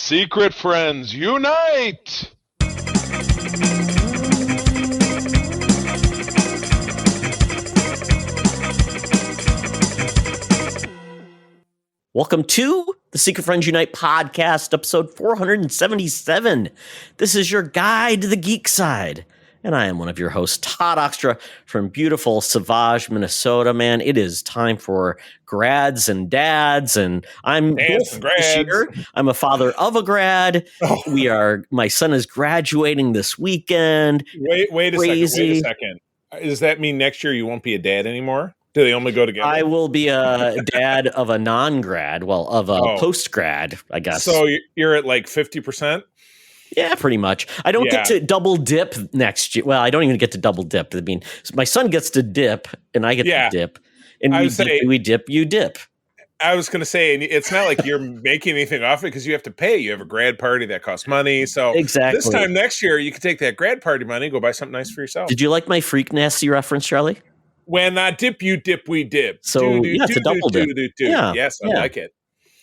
Secret friends, unite! Welcome to the Secret Friends Unite podcast, episode 477. This is your guide to the geek side. And I am one of your hosts, Todd Oxtra from beautiful Savage, Minnesota. Man, it is time for grads and dads, and I'm both this year. I'm a father of a grad. My son is graduating this weekend. Wait a second. Does that mean next year you won't be a dad anymore? Do they only go together? I will be a dad of a non-grad, of a post-grad, I guess. So you're at like 50%? Yeah, pretty much. I don't get to double dip next year. Well, I don't even get to double dip. I mean, my son gets to dip, and I get to dip. And we dip, you dip. I was going to say, it's not like you're making anything off it because you have to pay. You have a grad party that costs money. So exactly. This time next year, you can take that grad party money and go buy something nice for yourself. Did you like my Freak Nasty reference, Charlie? When I dip, you dip, we dip. So it's a double dip. Yeah, yes, I like it.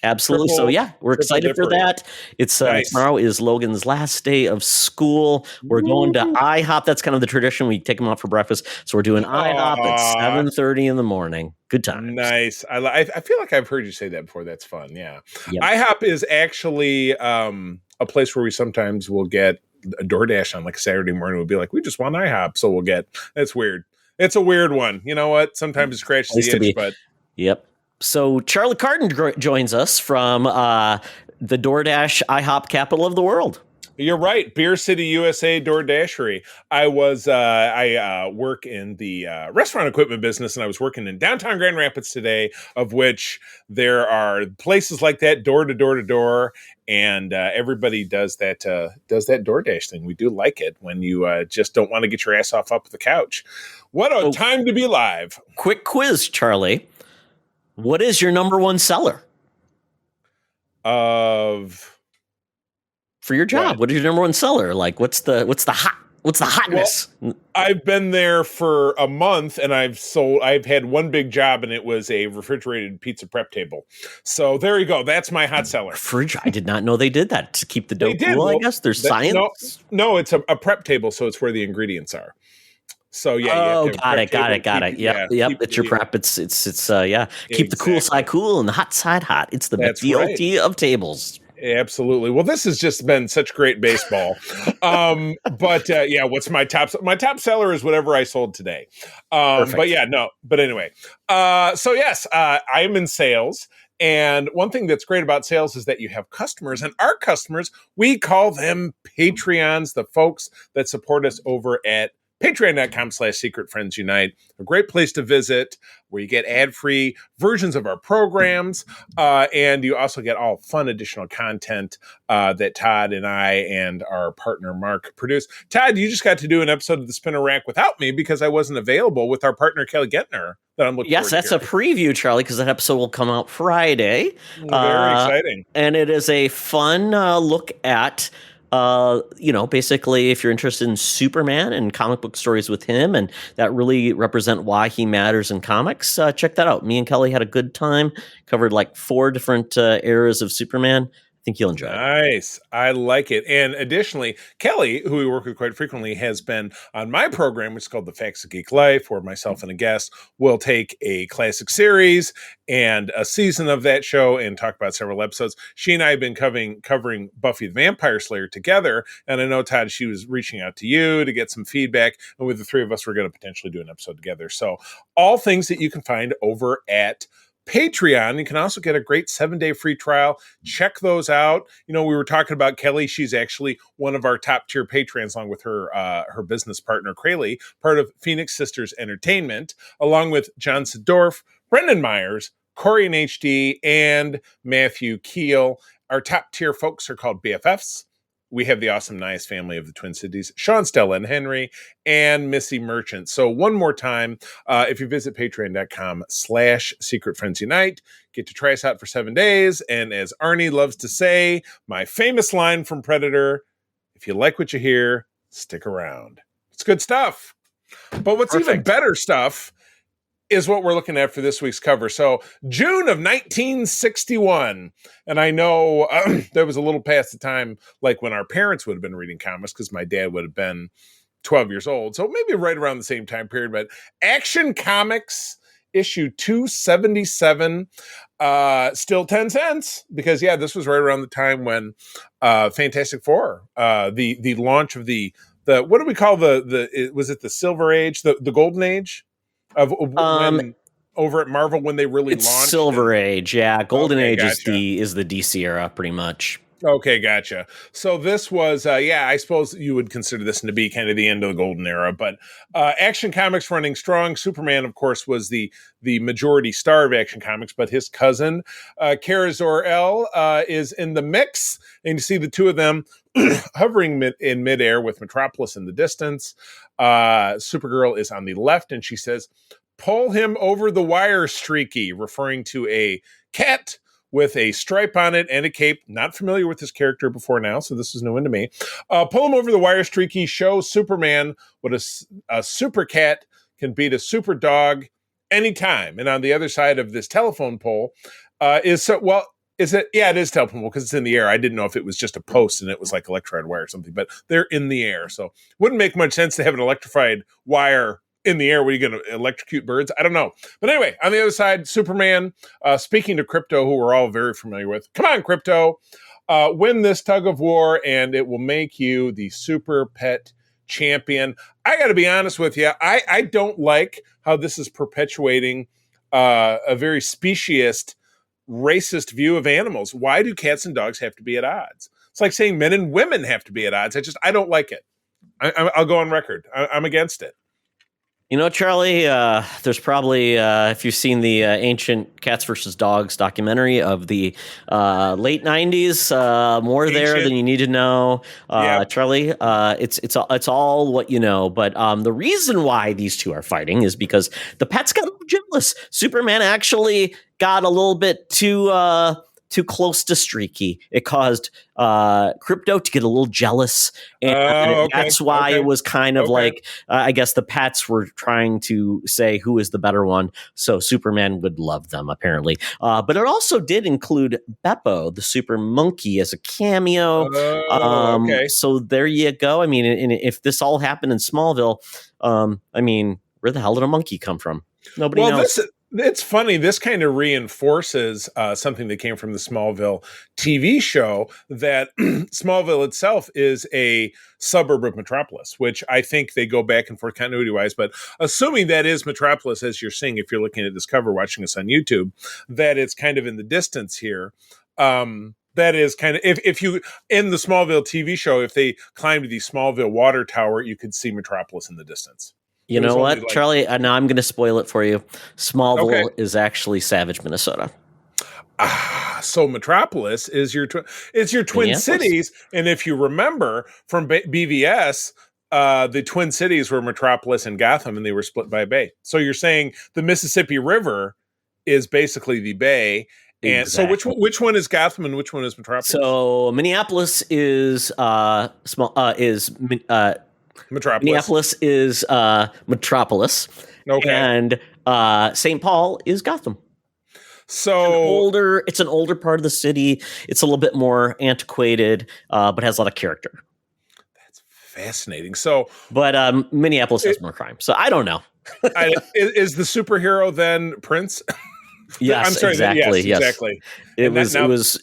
Absolutely. We're excited for that. It's nice. Tomorrow is Logan's last day of school. We're going to IHOP. That's kind of the tradition. We take him out for breakfast. So we're doing IHOP at 7:30 in the morning. Good time. Nice. I feel like I've heard you say that before. That's fun. Yeah. Yep. IHOP is actually a place where we sometimes will get a DoorDash on like a Saturday morning. We'll be like, we just want IHOP. So we'll get, that's weird. It's a weird one. You know what? Sometimes it scratches the itch, but. Yep. So Charlie Carden joins us from the DoorDash IHOP capital of the world. You're right. Beer City, USA, DoorDashery. I work in the restaurant equipment business, and I was working in downtown Grand Rapids today, of which there are places like that, door to door to door, and everybody does that DoorDash thing. We do like it when you just don't want to get your ass off up the couch. What a time to be live. Quick quiz, Charlie. What is your number one seller? For your job? What is your number one seller? Like, what's the hotness? Well, I've been there for a month, and I've had one big job, and it was a refrigerated pizza prep table. So there you go. That's my hot seller. I did not know they did that to keep the dough cool. Well, I guess there's science. No, it's a prep table, so it's where the ingredients are. So got it. Yep. It's your prep. It's Keep the cool side cool and the hot side hot. It's the BLT of tables. Absolutely. Well, this has just been such great baseball. What's my top seller is whatever I sold today. But anyway. I am in sales. And one thing that's great about sales is that you have customers, and our customers, we call them Patreons, the folks that support us over at patreon.com/secretfriendsunite, a great place to visit where you get ad-free versions of our programs. And you also get all fun additional content that Todd and I and our partner Mark produce. Todd, you just got to do an episode of the Spinner Rack without me because I wasn't available with our partner Kelly Gettner. That I'm looking Yes, that's a preview, Charlie, because that episode will come out Friday. Very exciting. And it is a fun look at basically, if you're interested in Superman and comic book stories with him, and that really represent why he matters in comics, check that out. Me and Kelly had a good time, covered like 4 different eras of Superman. I think you'll enjoy it. Nice. I like it. And additionally, Kelly, who we work with quite frequently, has been on my program, which is called The Facts of Geek Life, where myself and a guest will take a classic series and a season of that show and talk about several episodes. She and I have been covering Buffy the Vampire Slayer together. And I know, Todd, she was reaching out to you to get some feedback. And with the 3 of us, we're going to potentially do an episode together. So all things that you can find over at Patreon. You can also get a great 7-day free trial. Check those out. We were talking about Kelly. She's actually one of our top tier patrons, along with her business partner, Krayley, part of Phoenix Sisters Entertainment, along with John Sedorf, Brendan Myers, Corey in HD, and Matthew Keel. Our top tier folks are called BFFs. We have the awesome Nias family of the Twin Cities, Sean, Stella, and Henry, and Missy Merchant. So one more time, if you visit patreon.com/secretfriendsunite, get to try us out for 7 days. And as Arnie loves to say, my famous line from Predator, if you like what you hear, stick around. It's good stuff. But what's even better stuff is what we're looking at for this week's cover. So June of 1961. And I know that was a little past the time, like when our parents would have been reading comics, because my dad would have been 12 years old. So maybe right around the same time period. But Action Comics issue 277, still 10 cents, because this was right around the time when Fantastic Four, the launch of the what do we call was it the Silver Age, the Golden Age of when over at Marvel, when they really launched? Silver Age, yeah. Golden Age gotcha. is the DC era, pretty much. Okay, gotcha. So this was, I suppose you would consider this to be kind of the end of the golden era, but Action Comics running strong. Superman, of course, was the majority star of Action Comics, but his cousin, Kara Zor-El, is in the mix, and you see the two of them hovering in midair with Metropolis in the distance. Supergirl is on the left, and she says, "Pull him over the wire, Streaky," referring to a cat with a stripe on it and a cape. Not familiar with this character before now, so this is new one to me. Pull him over the wire, Streaky. Show Superman what a super cat can beat a super dog anytime. And on the other side of this telephone pole is it? Yeah, it is telephone pole because it's in the air. I didn't know if it was just a post and it was like electrified wire or something, but they're in the air. So wouldn't make much sense to have an electrified wire in the air. Where you going to electrocute birds? I don't know. But anyway, on the other side, Superman, speaking to Krypto, who we're all very familiar with. Come on, Krypto. Win this tug of war, and it will make you the super pet champion. I got to be honest with you. I don't like how this is perpetuating a very speciesist, racist view of animals. Why do cats and dogs have to be at odds? It's like saying men and women have to be at odds. I don't like it. I'll go on record. I'm against it. You know, Charlie, there's probably, if you've seen the ancient Cats versus Dogs documentary of the late 90s, more ancient there than you need to know. Charlie, it's all what you know. But the reason why these two are fighting is because the pets got a little jealous. Superman actually got a little bit too close to Streaky. It caused Krypto to get a little jealous, and that's why it was kind of like I guess the pets were trying to say who is the better one, so Superman would love them apparently. But it also did include Beppo, the super monkey, as a cameo. So there you go. I mean, and if this all happened in Smallville, I mean, where the hell did a monkey come from? Nobody knows. It's funny. This kind of reinforces something that came from the Smallville TV show, that Smallville itself is a suburb of Metropolis, which I think they go back and forth continuity-wise. But assuming that is Metropolis, as you're seeing, if you're looking at this cover, watching us on YouTube, that it's kind of in the distance here. That is kind of, if you, in the Smallville TV show, if they climbed the Smallville water tower, you could see Metropolis in the distance. You know what, Charlie? Now I'm going to spoil it for you. Smallville is actually Savage, Minnesota. So Metropolis is your Twin Cities, and if you remember from BVS, the Twin Cities were Metropolis and Gotham, and they were split by a bay. So you're saying the Mississippi River is basically the bay. And exactly. So which one is Gotham and which one is Metropolis? So Minneapolis is Metropolis. Minneapolis is Metropolis. Okay. And St. Paul is Gotham. So it's an older part of the city. It's a little bit more antiquated, but has a lot of character. That's fascinating. So, but Minneapolis has more crime. So I don't know. Is the superhero then Prince? Yes, I'm sorry, exactly. Yes, exactly. It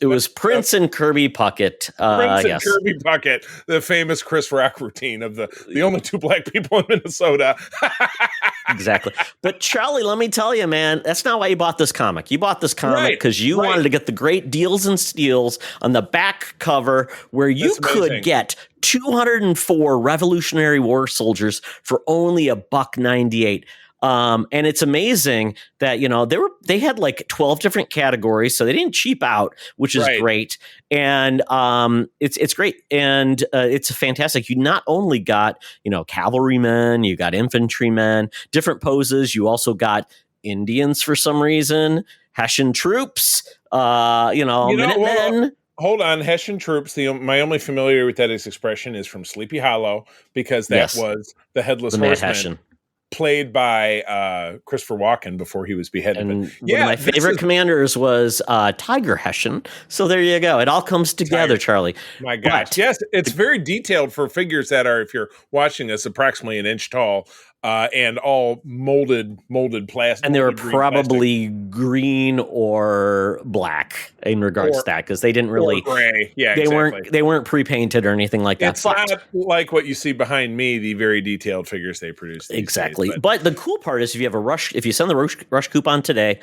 was Prince and Kirby Puckett. And Kirby Puckett, the famous Chris Rock routine of the only two black people in Minnesota. Exactly. But Charlie, let me tell you, man, that's not why you bought this comic. You bought this comic because you wanted to get the great deals and steals on the back cover, where you could get 204 Revolutionary War soldiers for only $1.98. And it's amazing that, you know, they had like 12 different categories, so they didn't cheap out, which is great. And it's great. And it's fantastic. You not only got, you know, cavalrymen, you got infantrymen, different poses. You also got Indians for some reason, Hessian troops, Minutemen. Hold on, Hessian troops. My only familiarity with that expression is from Sleepy Hollow, because that was the Headless Horseman. played by Christopher Walken before he was beheaded. And but yeah, one of my favorite commanders was Tiger Hessian. So there you go. It all comes together, Charlie. My gosh. But, yes, it's very detailed for figures that are, if you're watching us, approximately an inch tall and all molded plastic. And they were probably green or black in regards to that, because they didn't really gray. Yeah, they weren't pre-painted or anything like that. It's not like what you see behind me, the very detailed figures they produce. Exactly. Days, but the cool part is if you send the rush coupon today,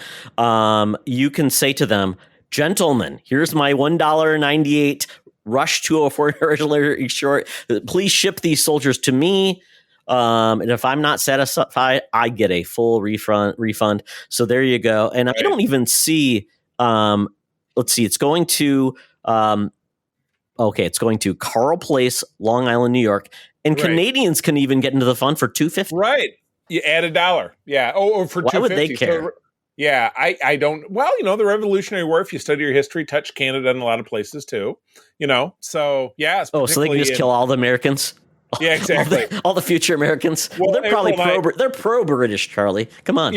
you can say to them, gentlemen, here's my $1.98 Rush 204 short. Please ship these soldiers to me. And if I'm not satisfied, I get a full refund. So there you go. And I don't even see, let's see, it's going to, it's going to Carl Place, Long Island, New York. And Canadians can even get into the fund for $2.50. Right. You add $1. Yeah. Or for $2.50. Why would they care? So, yeah, I don't. Well, the Revolutionary War, if you study your history, touched Canada in a lot of places too. So yeah. So they can just kill all the Americans. Yeah, exactly. all the future Americans. Well, they're probably they're pro-British, Charlie. Come on.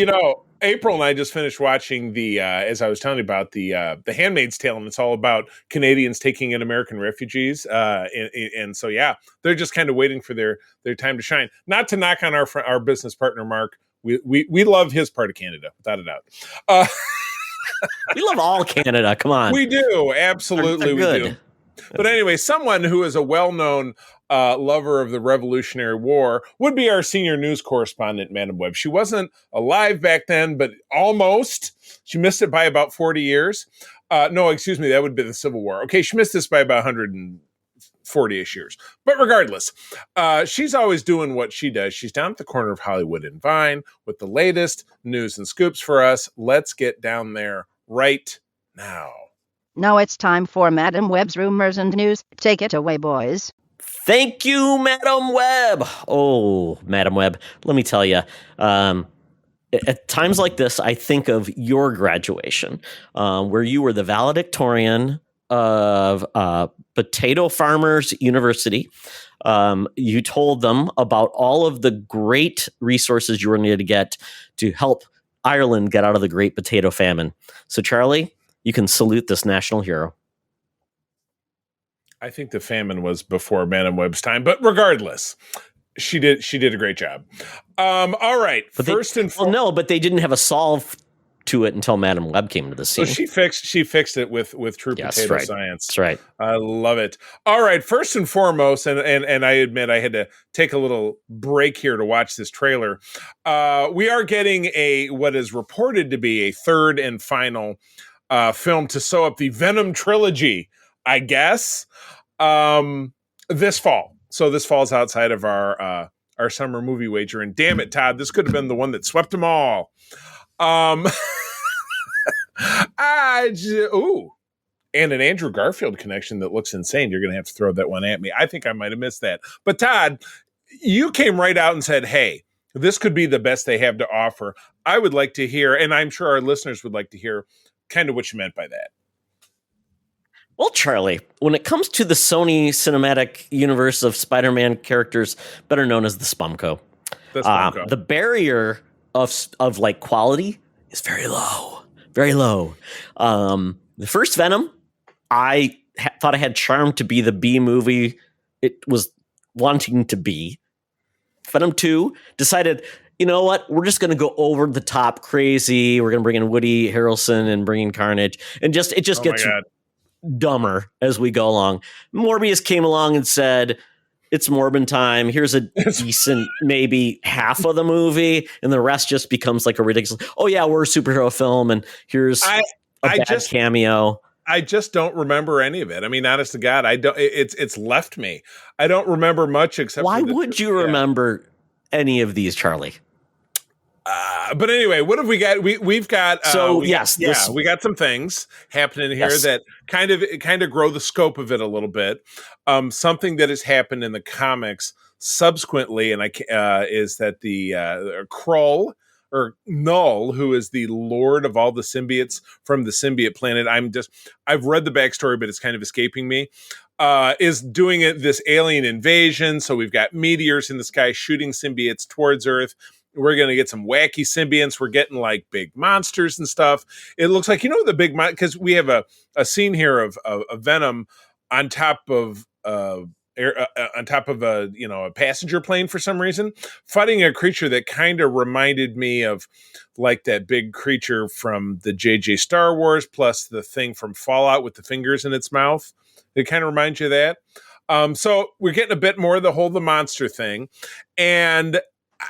April and I just finished watching the, as I was telling you about, the Handmaid's Tale, and it's all about Canadians taking in American refugees. And so, yeah, they're just kind of waiting for their time to shine. Not to knock on our business partner, Mark. We love his part of Canada, without a doubt. We love all Canada. Come on. We do. Absolutely, we do. But anyway, someone who is a well-known lover of the Revolutionary War would be our senior news correspondent, Madam Webb. She wasn't alive back then, but almost. She missed it by about 40 years. No, excuse me, that would be the Civil War. Okay, she missed this by about 140-ish years. But regardless, she's always doing what she does. She's down at the corner of Hollywood and Vine with the latest news and scoops for us. Let's get down there right now. Now it's time for Madam Webb's Rumors and News. Take it away, boys. Thank you, Madam Webb. Oh, Madam Webb, let me tell you, at times like this, I think of your graduation, where you were the valedictorian of Potato Farmers University. You told them about all of the great resources you were needed to get to help Ireland get out of the Great Potato Famine. So, Charlie, you can salute this national hero. I think the famine was before Madam Webb's time, but regardless, she did a great job. All right, but but they didn't have a solve to it until Madam Webb came to the scene. So she fixed it with true potato science. That's right. I love it. All right, first and foremost, and I admit I had to take a little break here to watch this trailer. We are getting what is reported to be a third and final film to sew up the Venom trilogy, I guess, this fall. So this falls outside of our summer movie wager. And damn it, Todd, this could have been the one that swept them all. And an Andrew Garfield connection that looks insane. You're going to have to throw that one at me. I think I might have missed that. But Todd, you came right out and said, hey, this could be the best they have to offer. I would like to hear, and I'm sure our listeners would like to hear, kind of what you meant by that. Well, Charlie, when it comes to the Sony cinematic universe of Spider-Man characters, better known as the Spumco, the barrier of like quality is very low, very low. The first Venom, I thought it had charm to be the B movie it was wanting to be. Venom 2 decided, you know what? We're just going to go over the top crazy. We're going to bring in Woody Harrelson and bring in Carnage, and it just gets dumber as we go along. Morbius came along and said, it's Morbin time. Here's a decent, maybe half of the movie, and the rest just becomes like a ridiculous, oh yeah, we're a superhero film, and here's a bad cameo. I just don't remember any of it. I mean, honest to God, I don't. It's left me. I don't remember much except. Why would you remember any of these, Charlie? But anyway, what have we got? We've got. We got some things happening here that kind of grow the scope of it a little bit. Something that has happened in the comics subsequently, and is that the Krull or Null, who is the lord of all the symbiotes from the symbiote planet. I've read the backstory, but it's kind of escaping me. Is doing this alien invasion. So we've got meteors in the sky shooting symbiotes towards Earth. We're going to get some wacky symbionts. We're getting like big monsters and stuff. It looks like, the big because we have a scene here of Venom on top of a passenger plane for some reason, fighting a creature that kind of reminded me of like that big creature from the JJ Star Wars, plus the thing from Fallout with the fingers in its mouth. It kind of reminds you of that. So we're getting a bit more of the monster thing, and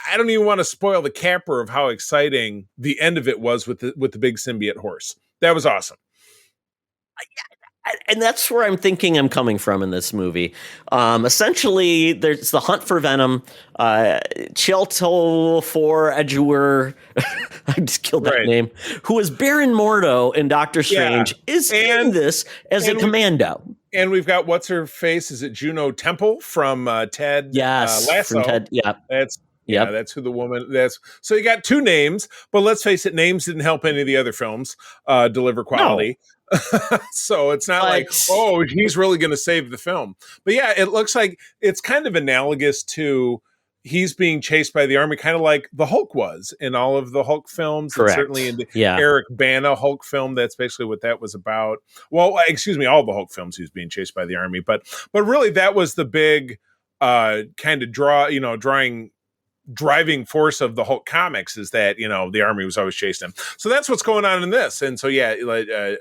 I don't even want to spoil the capper of how exciting the end of it was with the big symbiote horse. That was awesome. And that's where I'm thinking I'm coming from in this movie. Essentially, there's the hunt for Venom. Chielto for Edgewer, I just killed that name, who is Baron Mordo in Doctor Strange, is in this as a commando. And we've got what's her face? Is it Juno Temple from Ted? Yes, Lasso. from Ted. Yeah, that's who the woman. So you got two names, but let's face it, names didn't help any of the other films deliver quality. No. So it's not like, oh, he's really going to save the film. But yeah, it looks like it's kind of analogous to he's being chased by the army, kind of like the Hulk was in all of the Hulk films. Correct. And certainly in the Eric Bana Hulk film, that's basically what that was about. Well, excuse me, all the Hulk films, he was being chased by the army. But really, that was the big kind of driving force of the Hulk comics, is that the army was always chasing him. So that's what's going on in this. And so Chiwetel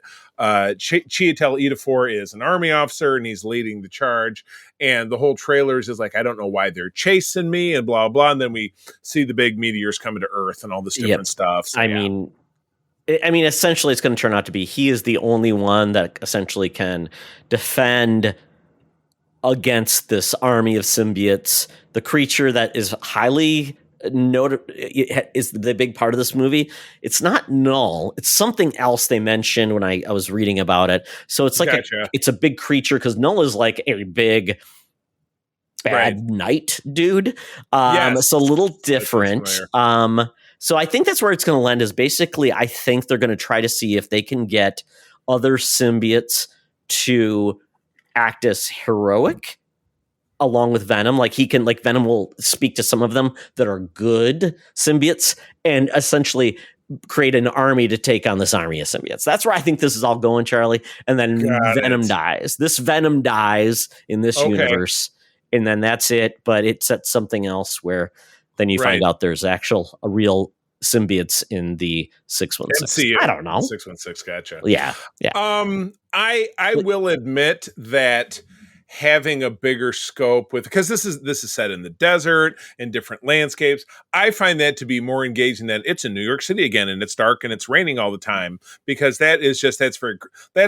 Ejiofor is an army officer, and he's leading the charge, and the whole trailers is like, I don't know why they're chasing me, and blah blah. And then we see the big meteors coming to Earth and all this different stuff. So, I mean, essentially, it's going to turn out to be he is the only one that essentially can defend against this army of symbiotes. The creature that is highly noted is the big part of this movie. It's not Null. It's something else they mentioned when I was reading about it. So it's like it's a big creature, because Null is like a big bad knight dude. It's a little different. So I think that's where it's going to land, is basically I think they're going to try to see if they can get other symbiotes to act as heroic along with Venom. Like Venom will speak to some of them that are good symbiotes and essentially create an army to take on this army of symbiotes. That's where I think this is all going, Charlie. And then Venom dies. This Venom dies in this universe, and then that's it. But it sets something else where then you find out there's a real symbiotes in the 616. I don't know. 616, gotcha. Yeah. I will admit that having a bigger scope because this is set in the desert and different landscapes, I find that to be more engaging than it's in New York City again and it's dark and it's raining all the time, because that's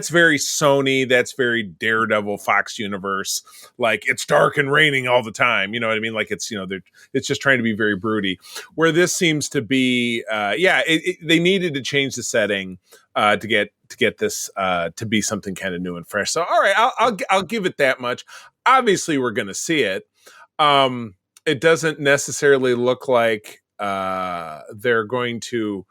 very Sony, that's very Daredevil, Fox universe. Like, it's dark and raining all the time. You know what I mean? Like, it's, it's just trying to be very broody, where this seems to be, they needed to change the setting to get this to be something kind of new and fresh. So, all right, I'll give it that much. Obviously, we're going to see it. It doesn't necessarily look like they're going to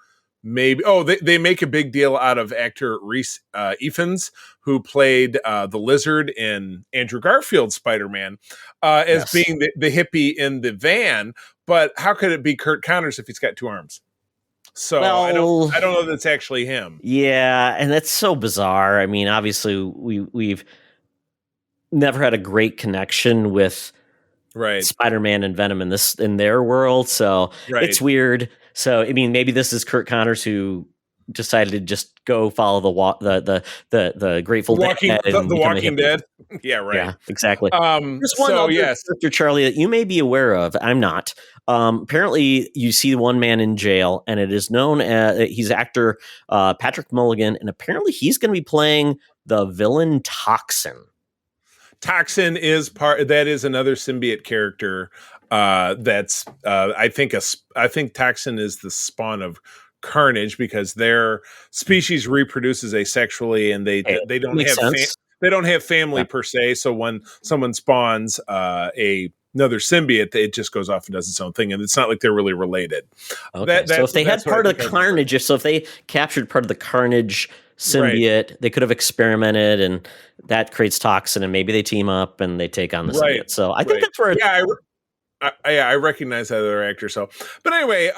they make a big deal out of actor Reese Ifans, who played the Lizard in Andrew Garfield's Spider-Man, as being the hippie in the van. But how could it be Kurt Connors if he's got two arms? So I don't know that it's actually him. Yeah, and that's so bizarre. I mean, obviously we've never had a great connection with Spider-Man and Venom in their world, so it's weird. So I mean, maybe this is Kurt Connors who decided to just go follow the Grateful Dead, the Walking Dead. Yeah, right. Yeah, exactly. There's one other character, Charlie, that you may be aware of. I'm not. Apparently, you see one man in jail, and it is known as he's actor Patrick Mulligan, and apparently he's going to be playing the villain Toxin. Toxin is another symbiote character. That's I think Toxin is the spawn of Carnage, because their species reproduces asexually, and they don't have family per se. So when someone spawns another symbiote, it just goes off and does its own thing, and it's not like they're really related. Okay. So if they had part of the Carnage, if they captured part of the Carnage symbiote, they could have experimented, and that creates Toxin, and maybe they team up and they take on the symbiote. So I think that's where I recognize that other actor. So, but anyway,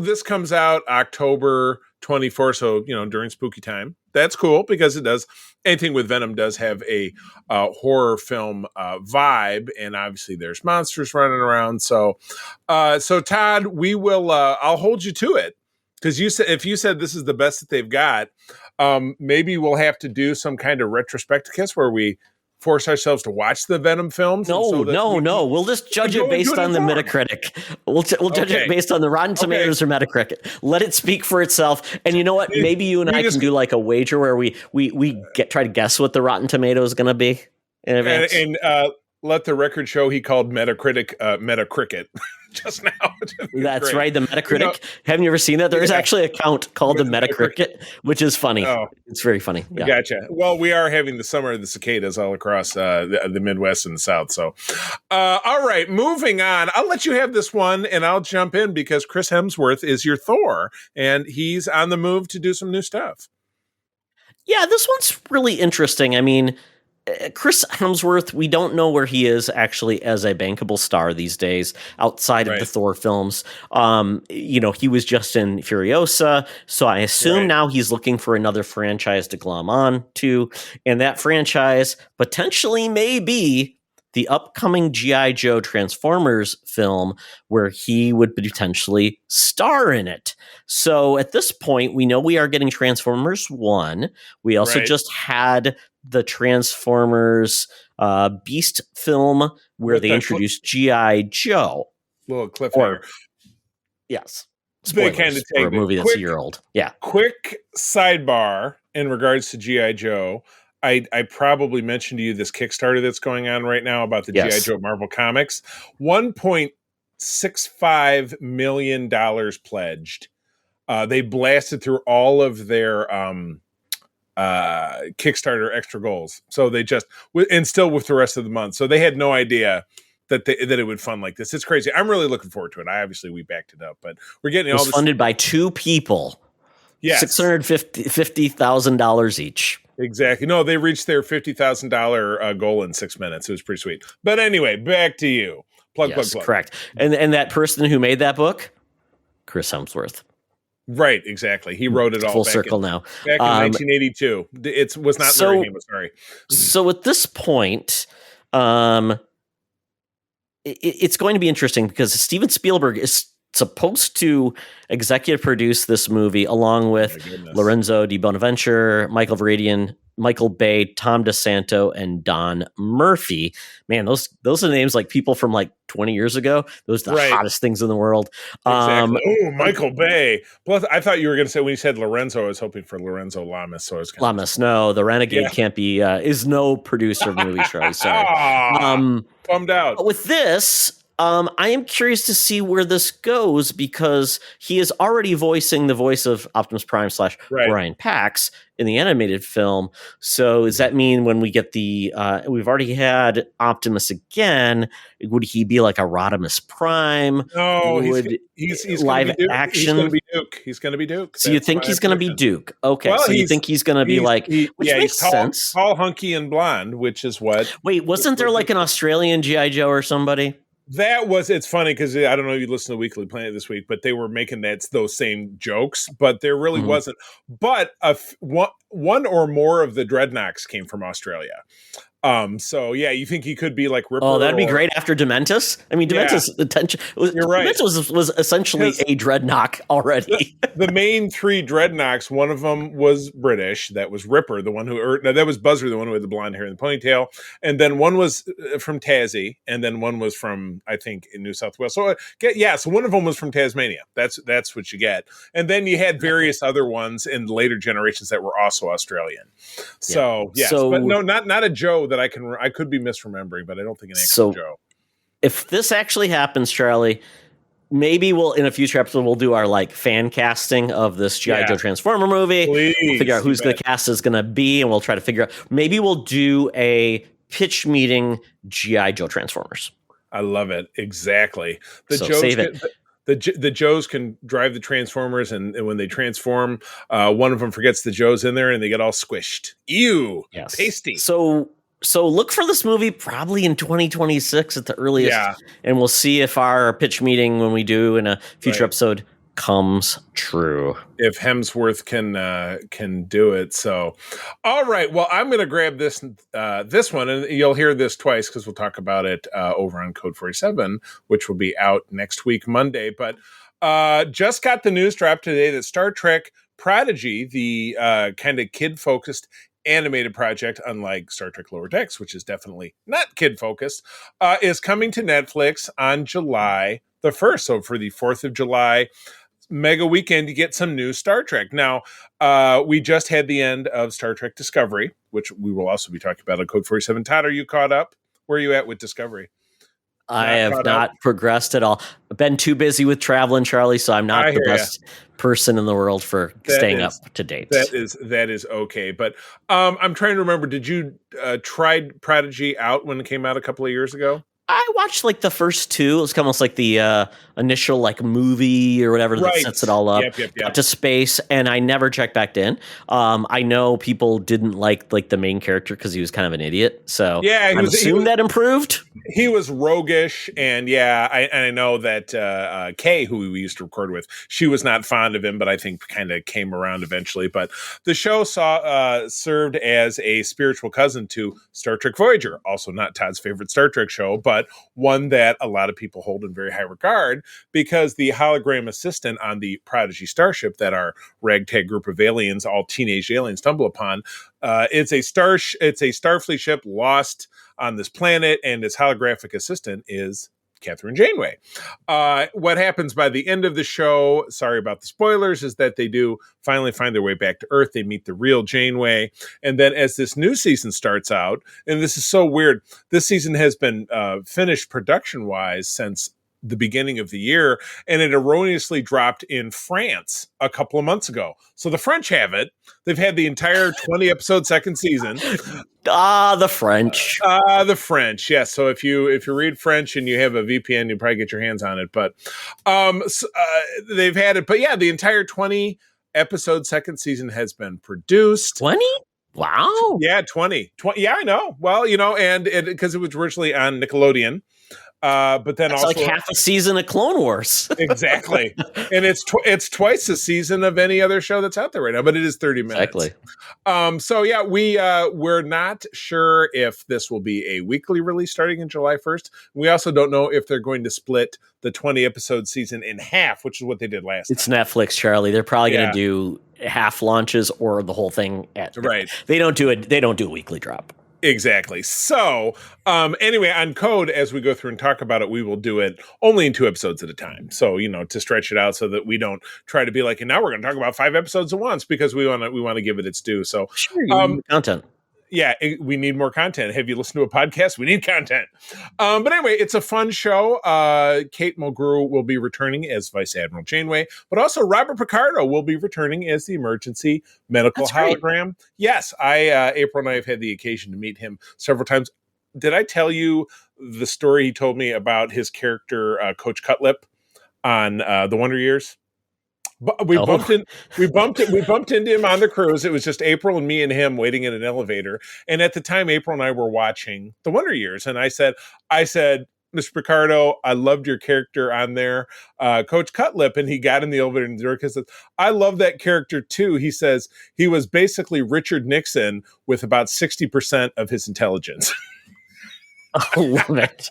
this comes out October 24th. So, during spooky time. That's cool because it does. Anything with Venom does have a horror film vibe, and obviously there's monsters running around. So Todd, we will. I'll hold you to it because if you said this is the best that they've got, maybe we'll have to do some kind of retrospective where we force ourselves to watch the Venom films. No. We'll just judge it based on the Metacritic. We'll judge it based on the Rotten Tomatoes or Metacritic. Let it speak for itself. And you know what? Maybe you and I can do like a wager where we try to guess what the Rotten Tomato is going to be in advance. And let the record show he called Metacritic Metacricket just now. That's right, the Metacritic. Haven't you ever seen that? There's actually an account called the Metacritic, which is funny. Oh, it's very funny. Yeah. Gotcha. Well, we are having the summer of the cicadas all across the Midwest and the South. So, all right, moving on. I'll let you have this one, and I'll jump in because Chris Hemsworth is your Thor, and he's on the move to do some new stuff. Yeah, this one's really interesting. I mean, Chris Hemsworth, we don't know where he is actually as a bankable star these days outside of the Thor films. He was just in Furiosa, so I assume now he's looking for another franchise to glom on to, and that franchise potentially may be the upcoming G.I. Joe Transformers film where he would potentially star in it. So at this point, we know we are getting Transformers 1. We also just had the Transformers Beast film where they introduced G.I. Joe. Little cliffhanger. Yes. Spoilers kind of for a movie that's a year old. Yeah. Quick sidebar in regards to G.I. Joe. I probably mentioned to you this Kickstarter that's going on right now about the G.I. Joe Marvel Comics. $1.65 million pledged. They blasted through all of their Kickstarter extra goals. So they just, and still with the rest of the month. So they had no idea that it would fund like this. It's crazy. I'm really looking forward to it. We backed it up, but we're getting all this funded by two people. Yes. $650,000 each. Exactly. No, they reached their $50,000 goal in 6 minutes. It was pretty sweet. But anyway, back to you. Plug. Correct. And that person who made that book, Chris Hemsworth. Right, exactly. He wrote it all. Full circle now. Back in 1982. It was not Larry Hama, sorry. So at this point, it's going to be interesting because Steven Spielberg is supposed to executive produce this movie along with Lorenzo Di Bonaventure, Michael Veridian, Michael Bay, Tom DeSanto, and Don Murphy. Man, those are names like people from like 20 years ago. Those are the hottest things in the world. Exactly. Michael Bay. Plus, I thought you were going to say when you said Lorenzo, I was hoping for Lorenzo Lamas. So I was Lamas. No, the Renegade can't be. Is no producer of movies. Sorry. Bummed out. But with this. I am curious to see where this goes because he is already voicing the voice of Optimus Prime / Brian Pax in the animated film. So does that mean when we get we've already had Optimus again, would he be like a Rodimus Prime? No, he's live action. He's going to be Duke. So you think he's going to be Duke? Okay, well, so you think he's going to be like, which makes sense. Tall, hunky, and blonde, which is what. Wait, wasn't there like an Australian G.I. Joe or somebody? It's funny because I don't know if you listened to Weekly Planet this week, but they were making those same jokes, but there really wasn't. But one or more of the Dreadnoks came from Australia. So yeah, you think he could be like Ripper? Oh, that'd be great after Dementus. I mean, Dementus attention. You're right. Dementus was essentially a Dreadnought already. The main three Dreadnoks, one of them was British. That was Ripper, the one that was Buzzer, the one who had the blonde hair and the ponytail. And then one was from Tassie, and then one was from, I think, in New South Wales. So so one of them was from Tasmania. That's what you get. And then you had various other ones in later generations that were also Australian. So yes, but no, not a Joe that I could be misremembering, but I don't think an actual Joe. If this actually happens, Charlie, maybe we'll in a future episode we'll do our like fan casting of this G.I. Joe Transformer movie. Please, we'll figure out who's the cast is going to be, and we'll try to figure out. Maybe we'll do a pitch meeting G.I. Joe Transformers. I love it. Exactly. The Joes can drive the Transformers, and when they transform, one of them forgets the Joe's in there, and they get all squished. Ew, tasty. So So look for this movie probably in 2026 at the earliest, Yeah. and we'll see if our pitch meeting when we do in a future episode comes true. If Hemsworth can do it. So, all right. Well, I'm going to grab this one, and you'll hear this twice because we'll talk about it over on Code 47, which will be out next week, Monday. But just got the news drop today that Star Trek Prodigy, the kind of kid-focused animated project, unlike Star Trek Lower Decks, which is definitely not kid-focused, is coming to Netflix on July the 1st. So for the 4th of July mega weekend, you get some new Star Trek. Now, we just had the end of Star Trek Discovery, which we will also be talking about on Code 47. Todd, are you caught up? Where are you at with Discovery? I have not progressed at all. I've been too busy with traveling, Charlie, so I'm not the best person in the world for staying up to date. That is okay. But I'm trying to remember, did you try Prodigy out when it came out a couple of years ago? I watched like the first two. It's almost like the initial like movie or whatever that sets it all up. Got to space, and I never checked back in. I know people didn't like the main character because he was kind of an idiot. So yeah, I assume that improved. He was roguish, and I know that Kay, who we used to record with, she was not fond of him, but I think kind of came around eventually. But the show served as a spiritual cousin to Star Trek Voyager, also not Todd's favorite Star Trek show, but one that a lot of people hold in very high regard because the hologram assistant on the Prodigy starship that our ragtag group of aliens, all teenage aliens, stumble upon, it's a Starfleet ship lost on this planet, and its holographic assistant is Catherine Janeway. What happens by the end of the show, sorry about the spoilers, is that they do finally find their way back to Earth. They meet the real Janeway. And then as this new season starts out, and this is so weird, this season has been finished production-wise since the beginning of the year, and it erroneously dropped in France a couple of months ago. So the French have it. They've had the entire 20-episode second season. The French. The French, yes. So if you read French and you have a VPN, you probably get your hands on it. But they've had it. But yeah, the entire 20-episode second season has been produced. 20? Wow. Yeah, 20. Yeah, I know. Well, and because it was originally on Nickelodeon. But then that's also like half a season of Clone Wars. Exactly. And it's twice the season of any other show that's out there right now, but it is 30 minutes. Exactly. So yeah, we're not sure if this will be a weekly release starting in July 1st. We also don't know if they're going to split the 20 episode season in half, which is what they did last time. It's Netflix, Charlie. They're probably going to do half launches or the whole thing They don't do a weekly drop. Exactly. So, anyway, on Code, as we go through and talk about it, we will do it only in 2 episodes at a time. So, to stretch it out so that we don't try to be like, and now we're going to talk about 5 episodes at once because we want to give it its due. So, content. Yeah, we need more content. Have you listened to a podcast? We need content. But anyway, it's a fun show. Kate Mulgrew will be returning as Vice Admiral Janeway, but also Robert Picardo will be returning as the emergency medical hologram. Great. Yes, April and I have had the occasion to meet him several times. Did I tell you the story he told me about his character, Coach Cutlip, on The Wonder Years? We bumped into him on the cruise. It was just April and me and him waiting in an elevator. And at the time, April and I were watching The Wonder Years. And I said, Mr. Picardo, I loved your character on there, Coach Cutlip. And he got in the elevator and Dirk says, I love that character too. He says he was basically Richard Nixon with about 60% of his intelligence. I love it.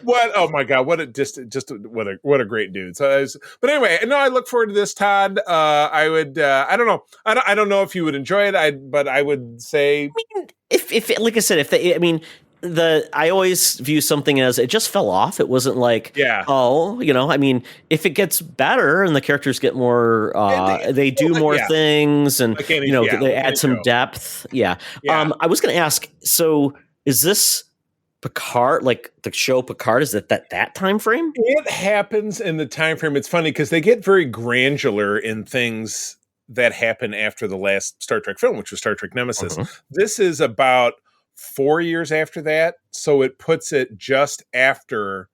Oh my God! What a great dude. So, but anyway, no, I look forward to this, Todd. I would. I don't know. I don't know if you would enjoy it. But I would say, if like I said, I always view something as it just fell off. It wasn't like, if it gets better and the characters get more, they do more things and, they add some depth. Yeah. I was going to ask, so is this Picard, like the show Picard, is it that time frame? It happens in the time frame. It's funny because they get very granular in things that happen after the last Star Trek film, which was Star Trek Nemesis. Mm-hmm. This is about 4 years after that, so it puts it just after,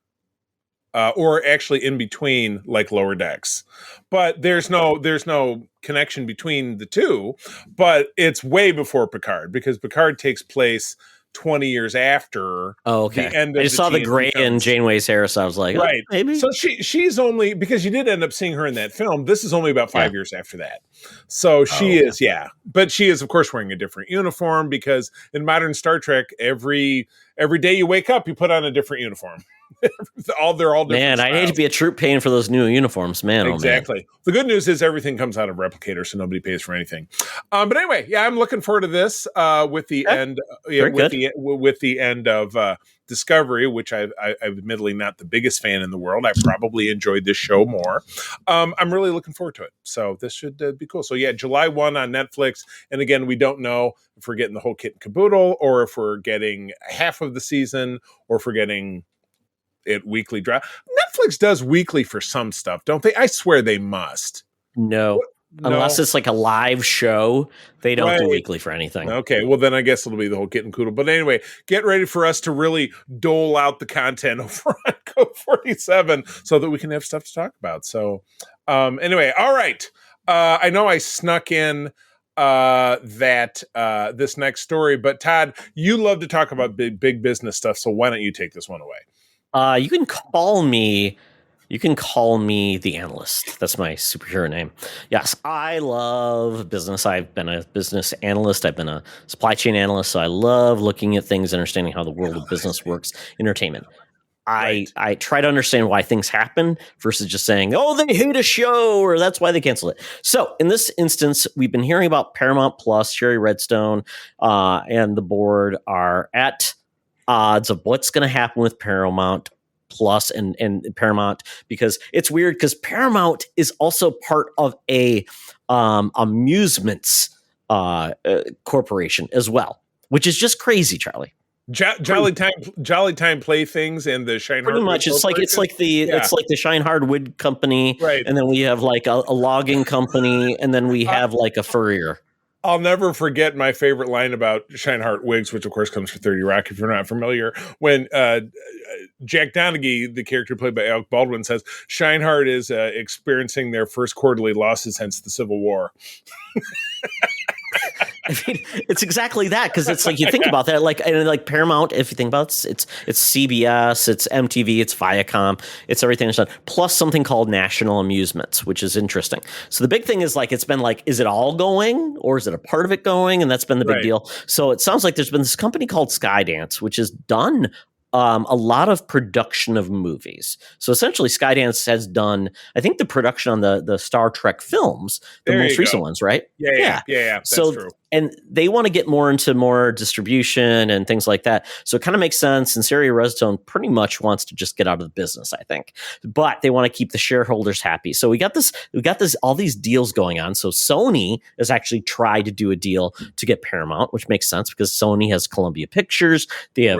or actually in between, like Lower Decks. But there's no connection between the two. But it's way before Picard because Picard takes place 20 years after Oh, okay. the end of I just saw the TNT gray in films. Janeway's hair, so I was like, Right. maybe. So she's only, because you did end up seeing her in that film, this is only about 5 years after that. So she is, but she is, of course, wearing a different uniform, because in modern Star Trek, every day you wake up, you put on a different uniform. They're all different. Man, I hate to be a troop paying for those new uniforms, man. Exactly. Oh, man. The good news is everything comes out of Replicator, so nobody pays for anything. But anyway, I'm looking forward to this with the end. With the end of Discovery, which I'm admittedly not the biggest fan in the world. I probably enjoyed this show more. I'm really looking forward to it. So this should be cool. So July 1 on Netflix. And again, we don't know if we're getting the whole kit and caboodle, or if we're getting half of the season, or if we're getting it weekly drop. Netflix does weekly for some stuff, don't they? I swear they must. No. Unless it's like a live show, they don't do weekly for anything. Okay, well then I guess it'll be the whole kit and caboodle. But anyway, get ready for us to really dole out the content over on Code 47 so that we can have stuff to talk about. So anyway, all right. I know I snuck in this next story, but Todd, you love to talk about big business stuff, so why don't you take this one away? You can call me the analyst. That's my superhero name. Yes, I love business. I've been a business analyst. I've been a supply chain analyst. So I love looking at things, understanding how the world of business works, entertainment. I try to understand why things happen versus just saying, oh, they hate a show or that's why they cancel it. So in this instance, we've been hearing about Paramount Plus, Sherry Redstone, and the board are at odds of what's going to happen with Paramount Plus and Paramount, because it's weird because Paramount is also part of a amusements corporation as well, which is just crazy, Charlie. Jolly Time Playthings and the Shine Pretty Hard much, it's like the Shine Hard Wood Company, right? And then we have like a logging company, and then we have like a furrier. I'll never forget my favorite line about Shineheart Wigs, which of course comes from 30 Rock, if you're not familiar, when Jack Donaghy, the character played by Alec Baldwin, says Shineheart is experiencing their first quarterly losses since the Civil War. I mean, it's exactly that, because it's like you think about that, like Paramount. If you think about it's CBS, it's MTV, it's Viacom, it's everything. Plus something called National Amusements, which is interesting. So the big thing is like it's been like, is it all going or is it a part of it going? And that's been the big deal. So it sounds like there's been this company called Skydance, which has done a lot of production of movies. So essentially, Skydance has done, I think, the production on the Star Trek films, the most recent ones, right? Yeah. That's true. And they want to get more into more distribution and things like that. So it kind of makes sense. And Sherry Redstone pretty much wants to just get out of the business, I think. But they want to keep the shareholders happy. So we got all these deals going on. So Sony has actually tried to do a deal to get Paramount, which makes sense because Sony has Columbia Pictures. They have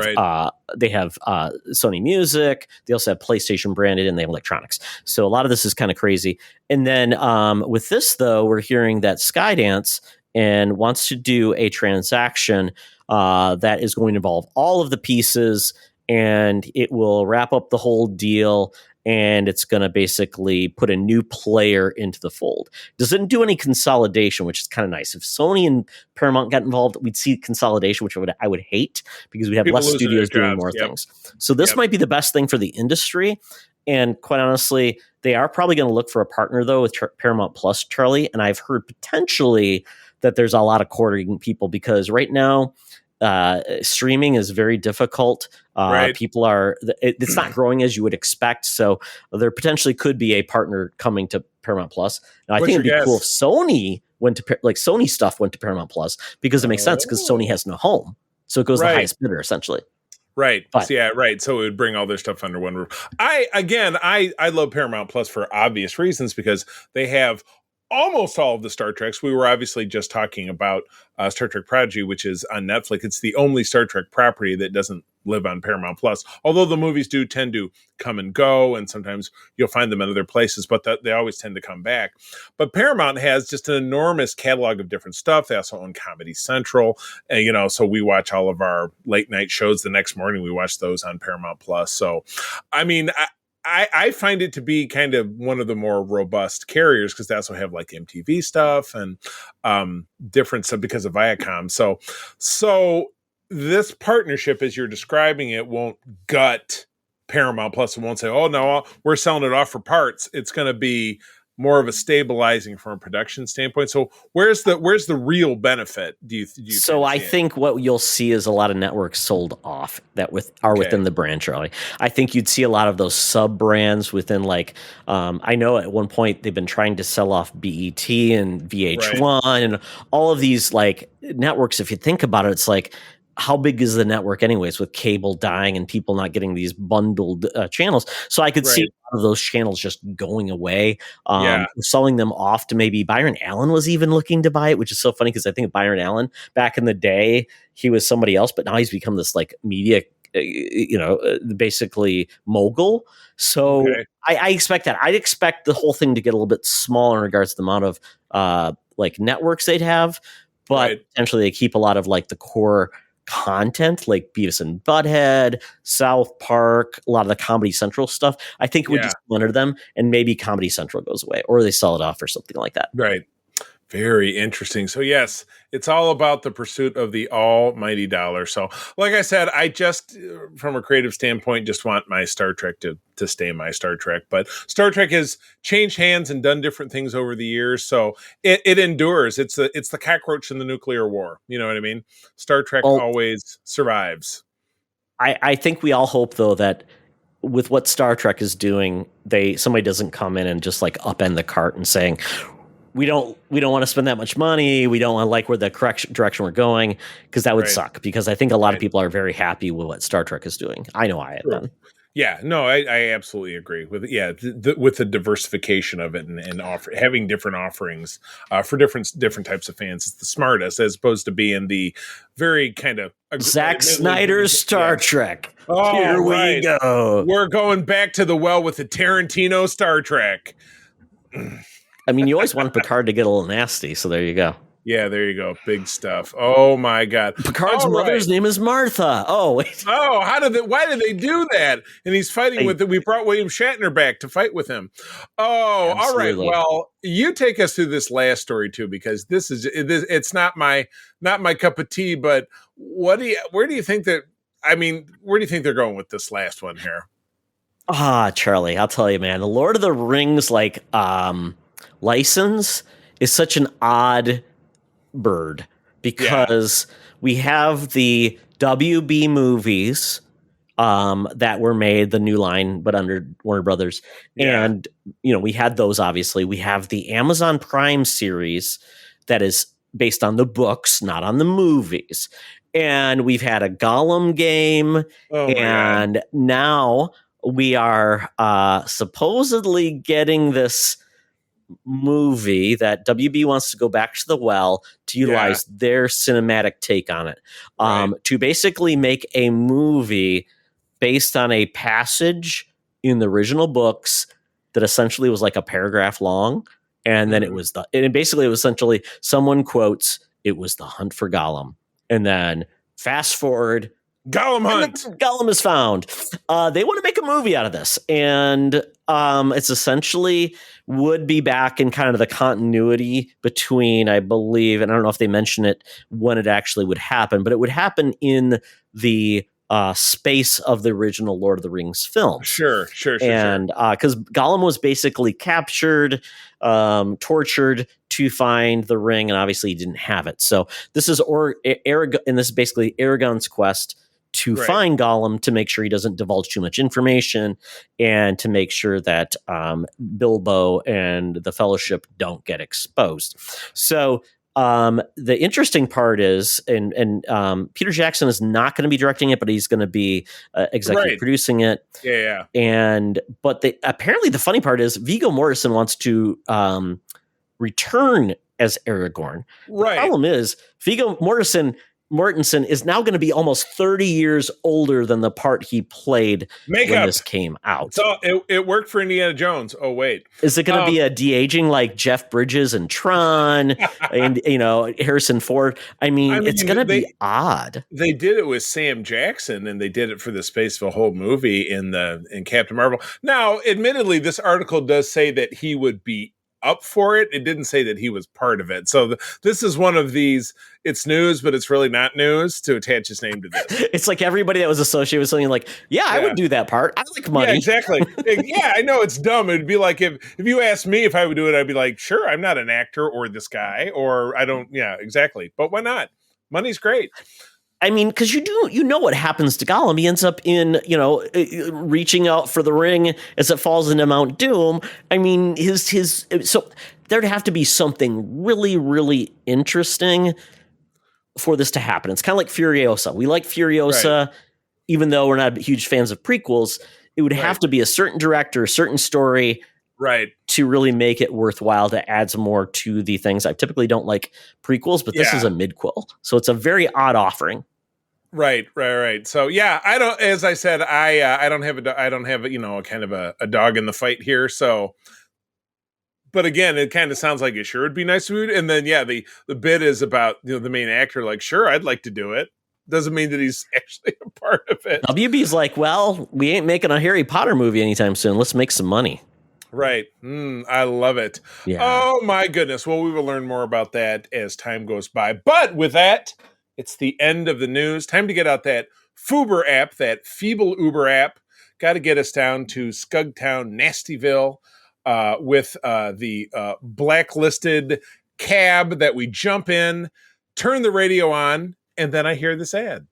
Sony Music. They also have PlayStation branded, and they have electronics. So a lot of this is kind of crazy. And then with this, though, we're hearing that Skydance and wants to do a transaction that is going to involve all of the pieces, and it will wrap up the whole deal, and it's going to basically put a new player into the fold. Doesn't do any consolidation, which is kind of nice. If Sony and Paramount got involved, we'd see consolidation, which I would hate, because we'd have less studios doing more things. So this might be the best thing for the industry. And quite honestly, they are probably going to look for a partner, though, with Paramount Plus, Charlie. And I've heard potentially that there's a lot of courting people, because right now streaming is very difficult. People it's not growing as you would expect. So there potentially could be a partner coming to Paramount Plus. Now, I think it'd be cool if Sony went to Sony stuff went to Paramount Plus, because it makes sense, because Sony has no home. So it goes the highest bidder, essentially. Right. But, So it would bring all their stuff under one roof. I love Paramount Plus for obvious reasons, because they have almost all of the Star Treks. We were obviously just talking about Star Trek Prodigy, which is on Netflix. It's the only Star Trek property that doesn't live on Paramount Plus, although the movies do tend to come and go, and sometimes you'll find them in other places, but they always tend to come back. But Paramount has just an enormous catalog of different stuff. They also own Comedy Central, and, so we watch all of our late night shows the next morning. We watch those on Paramount Plus. So, I mean, I find it to be kind of one of the more robust carriers, because they also have like MTV stuff and different stuff because of Viacom. So this partnership, as you're describing it, won't gut Paramount Plus. It won't say, "Oh no, we're selling it off for parts." It's going to be more of a stabilizing from a production standpoint. So where's the real benefit? Do you so I think what you'll see is a lot of networks sold off that within the brand, Charlie. I think you'd see a lot of those sub brands within, like, I know at one point they've been trying to sell off BET and VH1 and all of these like networks. If you think about it, it's like, how big is the network anyways, with cable dying and people not getting these bundled channels? So I could see a lot of those channels just going away, selling them off to maybe Byron Allen was even looking to buy it, which is so funny because I think Byron Allen back in the day, he was somebody else, but now he's become this like media, basically mogul. So I expect that. I'd expect the whole thing to get a little bit smaller in regards to the amount of like networks they'd have, but potentially they keep a lot of like the core content like Beavis and Butthead, South Park, a lot of the Comedy Central stuff. I think it would just go under them, and maybe Comedy Central goes away or they sell it off or something like that. Right. Very interesting. So yes, it's all about the pursuit of the almighty dollar. So like I said, I just, from a creative standpoint, just want my Star Trek to stay my Star Trek. But Star Trek has changed hands and done different things over the years. So it endures. It's the cockroach in the nuclear war. You know what I mean? Star Trek always survives. I think we all hope, though, that with what Star Trek is doing, somebody doesn't come in and just like upend the cart and saying, we don't want to spend that much money. We don't want to like where the direction we're going, because that would suck. Because I think a lot of people are very happy with what Star Trek is doing. I know I have been. Yeah, no, I absolutely agree with it. With the diversification of it and having different offerings for different types of fans. It's the smartest, as opposed to being the very kind of Zack Snyder's Star Trek. Oh, here we go. We're going back to the well with the Tarantino Star Trek. I mean, you always wanted Picard to get a little nasty, so there you go. Yeah, there you go. Big stuff. Oh my God. Picard's mother's name is Martha. Oh, wait. Oh, why did they do that? And he's fighting with it. We brought William Shatner back to fight with him. Oh, absolutely. All right. Well, you take us through this last story too, because it's not my cup of tea, but where do you think they're going with this last one here? Charlie, I'll tell you, man, the Lord of the Rings, license is such an odd bird, because we have the WB movies that were made, the New Line, but under Warner Brothers. And, we had those, obviously. We have the Amazon Prime series that is based on the books, not on the movies. And we've had a Gollum game. And now we are supposedly getting this movie that WB wants to go back to the well to utilize their cinematic take on it, to basically make a movie based on a passage in the original books that essentially was like a paragraph long. And then it was essentially someone quotes, "It was the hunt for Gollum." And then fast forward, Gollum hunt. Gollum is found. They want to make a movie out of this, and it's essentially would be back in kind of the continuity between, I believe, and I don't know if they mention it when it actually would happen, but it would happen in the space of the original Lord of the Rings film. Sure. And because Gollum was basically captured, tortured to find the ring, and obviously he didn't have it. So this is Aragorn, and this is basically Aragorn's quest to find Gollum, to make sure he doesn't divulge too much information, and to make sure that Bilbo and the Fellowship don't get exposed. So the interesting part is, and Peter Jackson is not going to be directing it, but he's going to be executive producing it. Yeah. But apparently the funny part is Viggo Mortensen wants to return as Aragorn. Right. The problem is Viggo Mortensen is now going to be almost 30 years older than the part he played when this came out. So it worked for Indiana Jones. Oh, wait. Is it going to be a de-aging like Jeff Bridges and Tron and, Harrison Ford? I mean it's going to be odd. They did it with Sam Jackson, and they did it for the space of a whole movie in Captain Marvel. Now, admittedly, this article does say that he would be up for it. It didn't say that he was part of it. So this is one of these, it's news, but it's really not news to attach his name to this. It's like everybody that was associated with something like, I would do that part. I like money. Yeah, exactly. Yeah, I know it's dumb. It'd be like if you asked me if I would do it, I'd be like, sure, I'm not an actor or this guy, or I don't. Yeah, exactly. But why not? Money's great. I mean, because you know what happens to Gollum. He ends up in, reaching out for the ring as it falls into Mount Doom. I mean, so there'd have to be something really, really interesting for this to happen. It's kind of like Furiosa. We like Furiosa, right, even though we're not huge fans of prequels. It would have to be a certain director, a certain story, right, to really make it worthwhile to add some more to the things. I typically don't like prequels, but this is a midquel, so it's a very odd offering. Right. So I don't. As I said, I don't have a kind of a dog in the fight here. So, but again, it kind of sounds like it sure would be nice to do. And then the bit is about the main actor. Like, sure, I'd like to do it. Doesn't mean that he's actually a part of it. WB's like, well, we ain't making a Harry Potter movie anytime soon. Let's make some money. Right. I love it. Yeah. Oh my goodness. Well, we will learn more about that as time goes by. But with that, it's the end of the news. Time to get out that Fuber app, that feeble Uber app. Got to get us down to Scugtown, Nastyville, with the blacklisted cab that we jump in, turn the radio on, and then I hear this ad.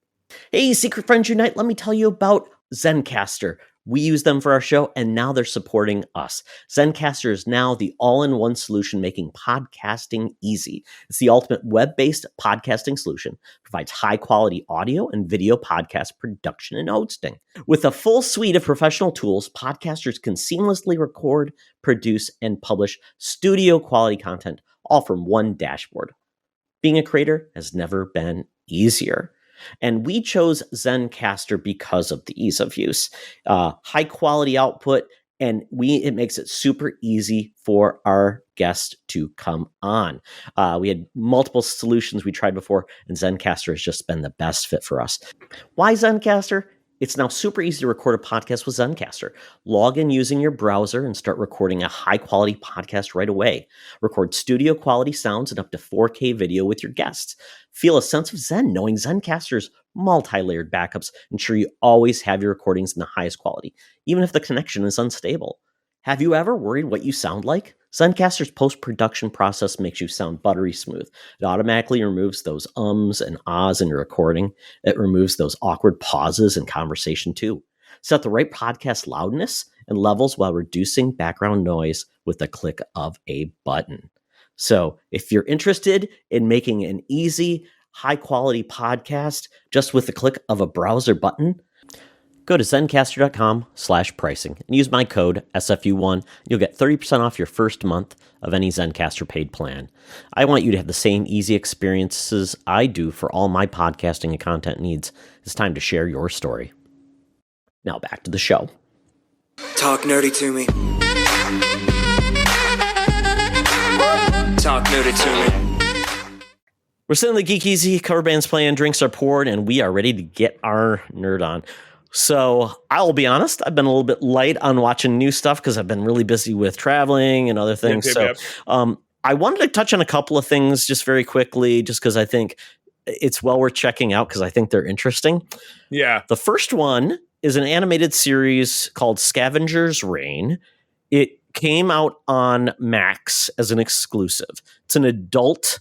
Hey, Secret Friends Unite, let me tell you about Zencastr. We use them for our show, and now they're supporting us. Zencastr is now the all-in-one solution making podcasting easy. It's the ultimate web-based podcasting solution. Provides high-quality audio and video podcast production and hosting. With a full suite of professional tools, podcasters can seamlessly record, produce, and publish studio-quality content, all from one dashboard. Being a creator has never been easier. And we chose Zencastr because of the ease of use, high quality output, and it makes it super easy for our guests to come on. We had multiple solutions we tried before, and Zencastr has just been the best fit for us. Why Zencastr? It's now super easy to record a podcast with Zencastr. Log in using your browser and start recording a high-quality podcast right away. Record studio-quality sounds and up to 4K video with your guests. Feel a sense of zen knowing Zencastr's multi-layered backups ensure you always have your recordings in the highest quality, even if the connection is unstable. Have you ever worried what you sound like? Zencastr's post-production process makes you sound buttery smooth. It automatically removes those ums and ahs in your recording. It removes those awkward pauses in conversation too. Set the right podcast loudness and levels while reducing background noise with the click of a button. So if you're interested in making an easy, high-quality podcast just with the click of a browser button, go to Zencastr.com/pricing and use my code SFU1. You'll get 30% off your first month of any Zencastr paid plan. I want you to have the same easy experiences I do for all my podcasting and content needs. It's time to share your story. Now back to the show. Talk nerdy to me. Talk nerdy to me. We're sitting in the Geek Easy, cover bands playing, drinks are poured, and we are ready to get our nerd on. So I'll be honest, I've been a little bit light on watching new stuff because I've been really busy with traveling and other things. Yep. I wanted to touch on a couple of things just very quickly, just because I think it's well worth checking out because I think they're interesting. Yeah. The first one is an animated series called Scavengers Reign. It came out on Max as an exclusive. It's an adult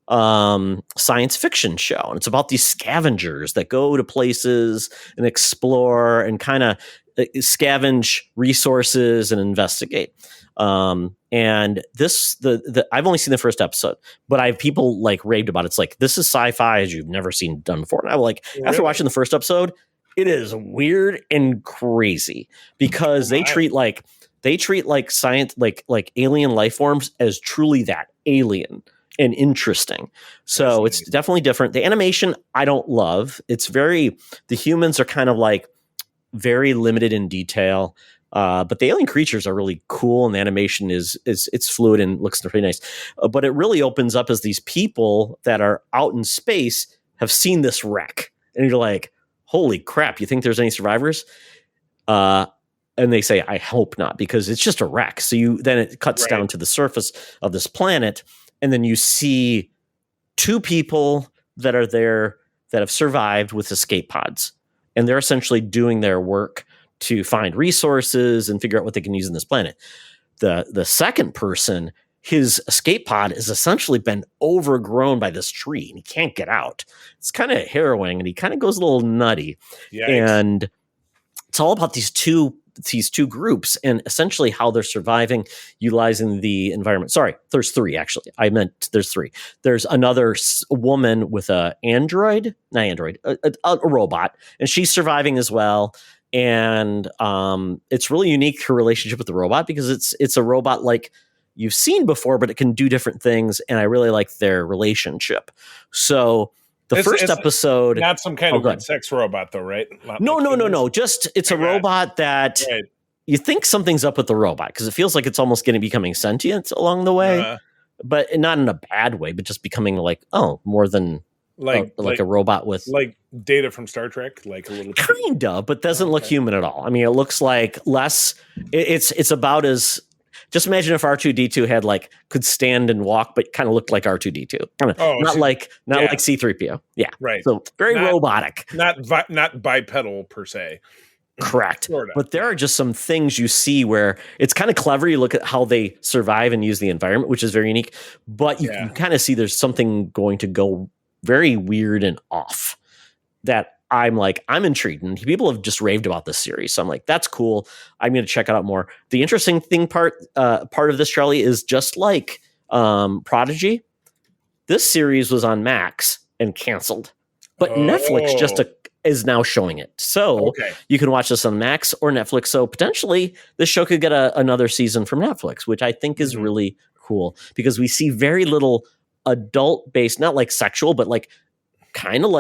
science fiction show, and it's about these scavengers that go to places and explore and kind of scavenge resources and investigate. And this, I've only seen the first episode, but I have people like raved about it. It's like, this is sci-fi as you've never seen done before. And I was like, after watching the first episode, it is weird and crazy because they treat science, like alien life forms as truly that, alien and interesting. So it's definitely different. The animation I don't love. It's the humans are kind of like very limited in detail. But the alien creatures are really cool, and the animation it's fluid and looks pretty nice. But it really opens up as these people that are out in space have seen this wreck, and you're like, "Holy crap! You think there's any survivors?" And they say, I hope not, because it's just a wreck. So then it cuts down to the surface of this planet, and then you see two people that are there that have survived with escape pods. And they're essentially doing their work to find resources and figure out what they can use on this planet. The second person, his escape pod has essentially been overgrown by this tree, and he can't get out. It's kind of harrowing, and he kind of goes a little nutty. Yikes. And it's all about these two groups and essentially how they're surviving, utilizing the environment. Sorry, there's three, actually. I meant there's three. There's another woman with a robot, and she's surviving as well. And it's really unique, her relationship with the robot, because it's a robot like you've seen before, but it can do different things. And I really like their relationship. So the first episode, not some kind of weird sex robot, though, right? No. Just it's a robot that you think something's up with the robot, because it feels like it's almost going to be becoming sentient along the way, but not in a bad way, but just becoming like more than like a robot with like Data from Star Trek, like a little kind of, but doesn't look human at all. I mean, it looks like less. It's about as. Just imagine if R2D2 had could stand and walk, but kind of looked like R2D2. Not like C3PO. Yeah. Right. So very robotic. Not bipedal per se. Correct. Sort of. But there are just some things you see where it's kind of clever. You look at how they survive and use the environment, which is very unique. But you can kind of see there's something going to go very weird and off that I'm intrigued, and people have just raved about this series. So I'm like, that's cool. I'm going to check it out more. The interesting thing part of this, Charlie, is just like Prodigy. This series was on Max and canceled, but Netflix is now showing it. So you can watch this on Max or Netflix. So potentially this show could get another season from Netflix, which I think is really cool, because we see very little adult based, not like sexual, but kind of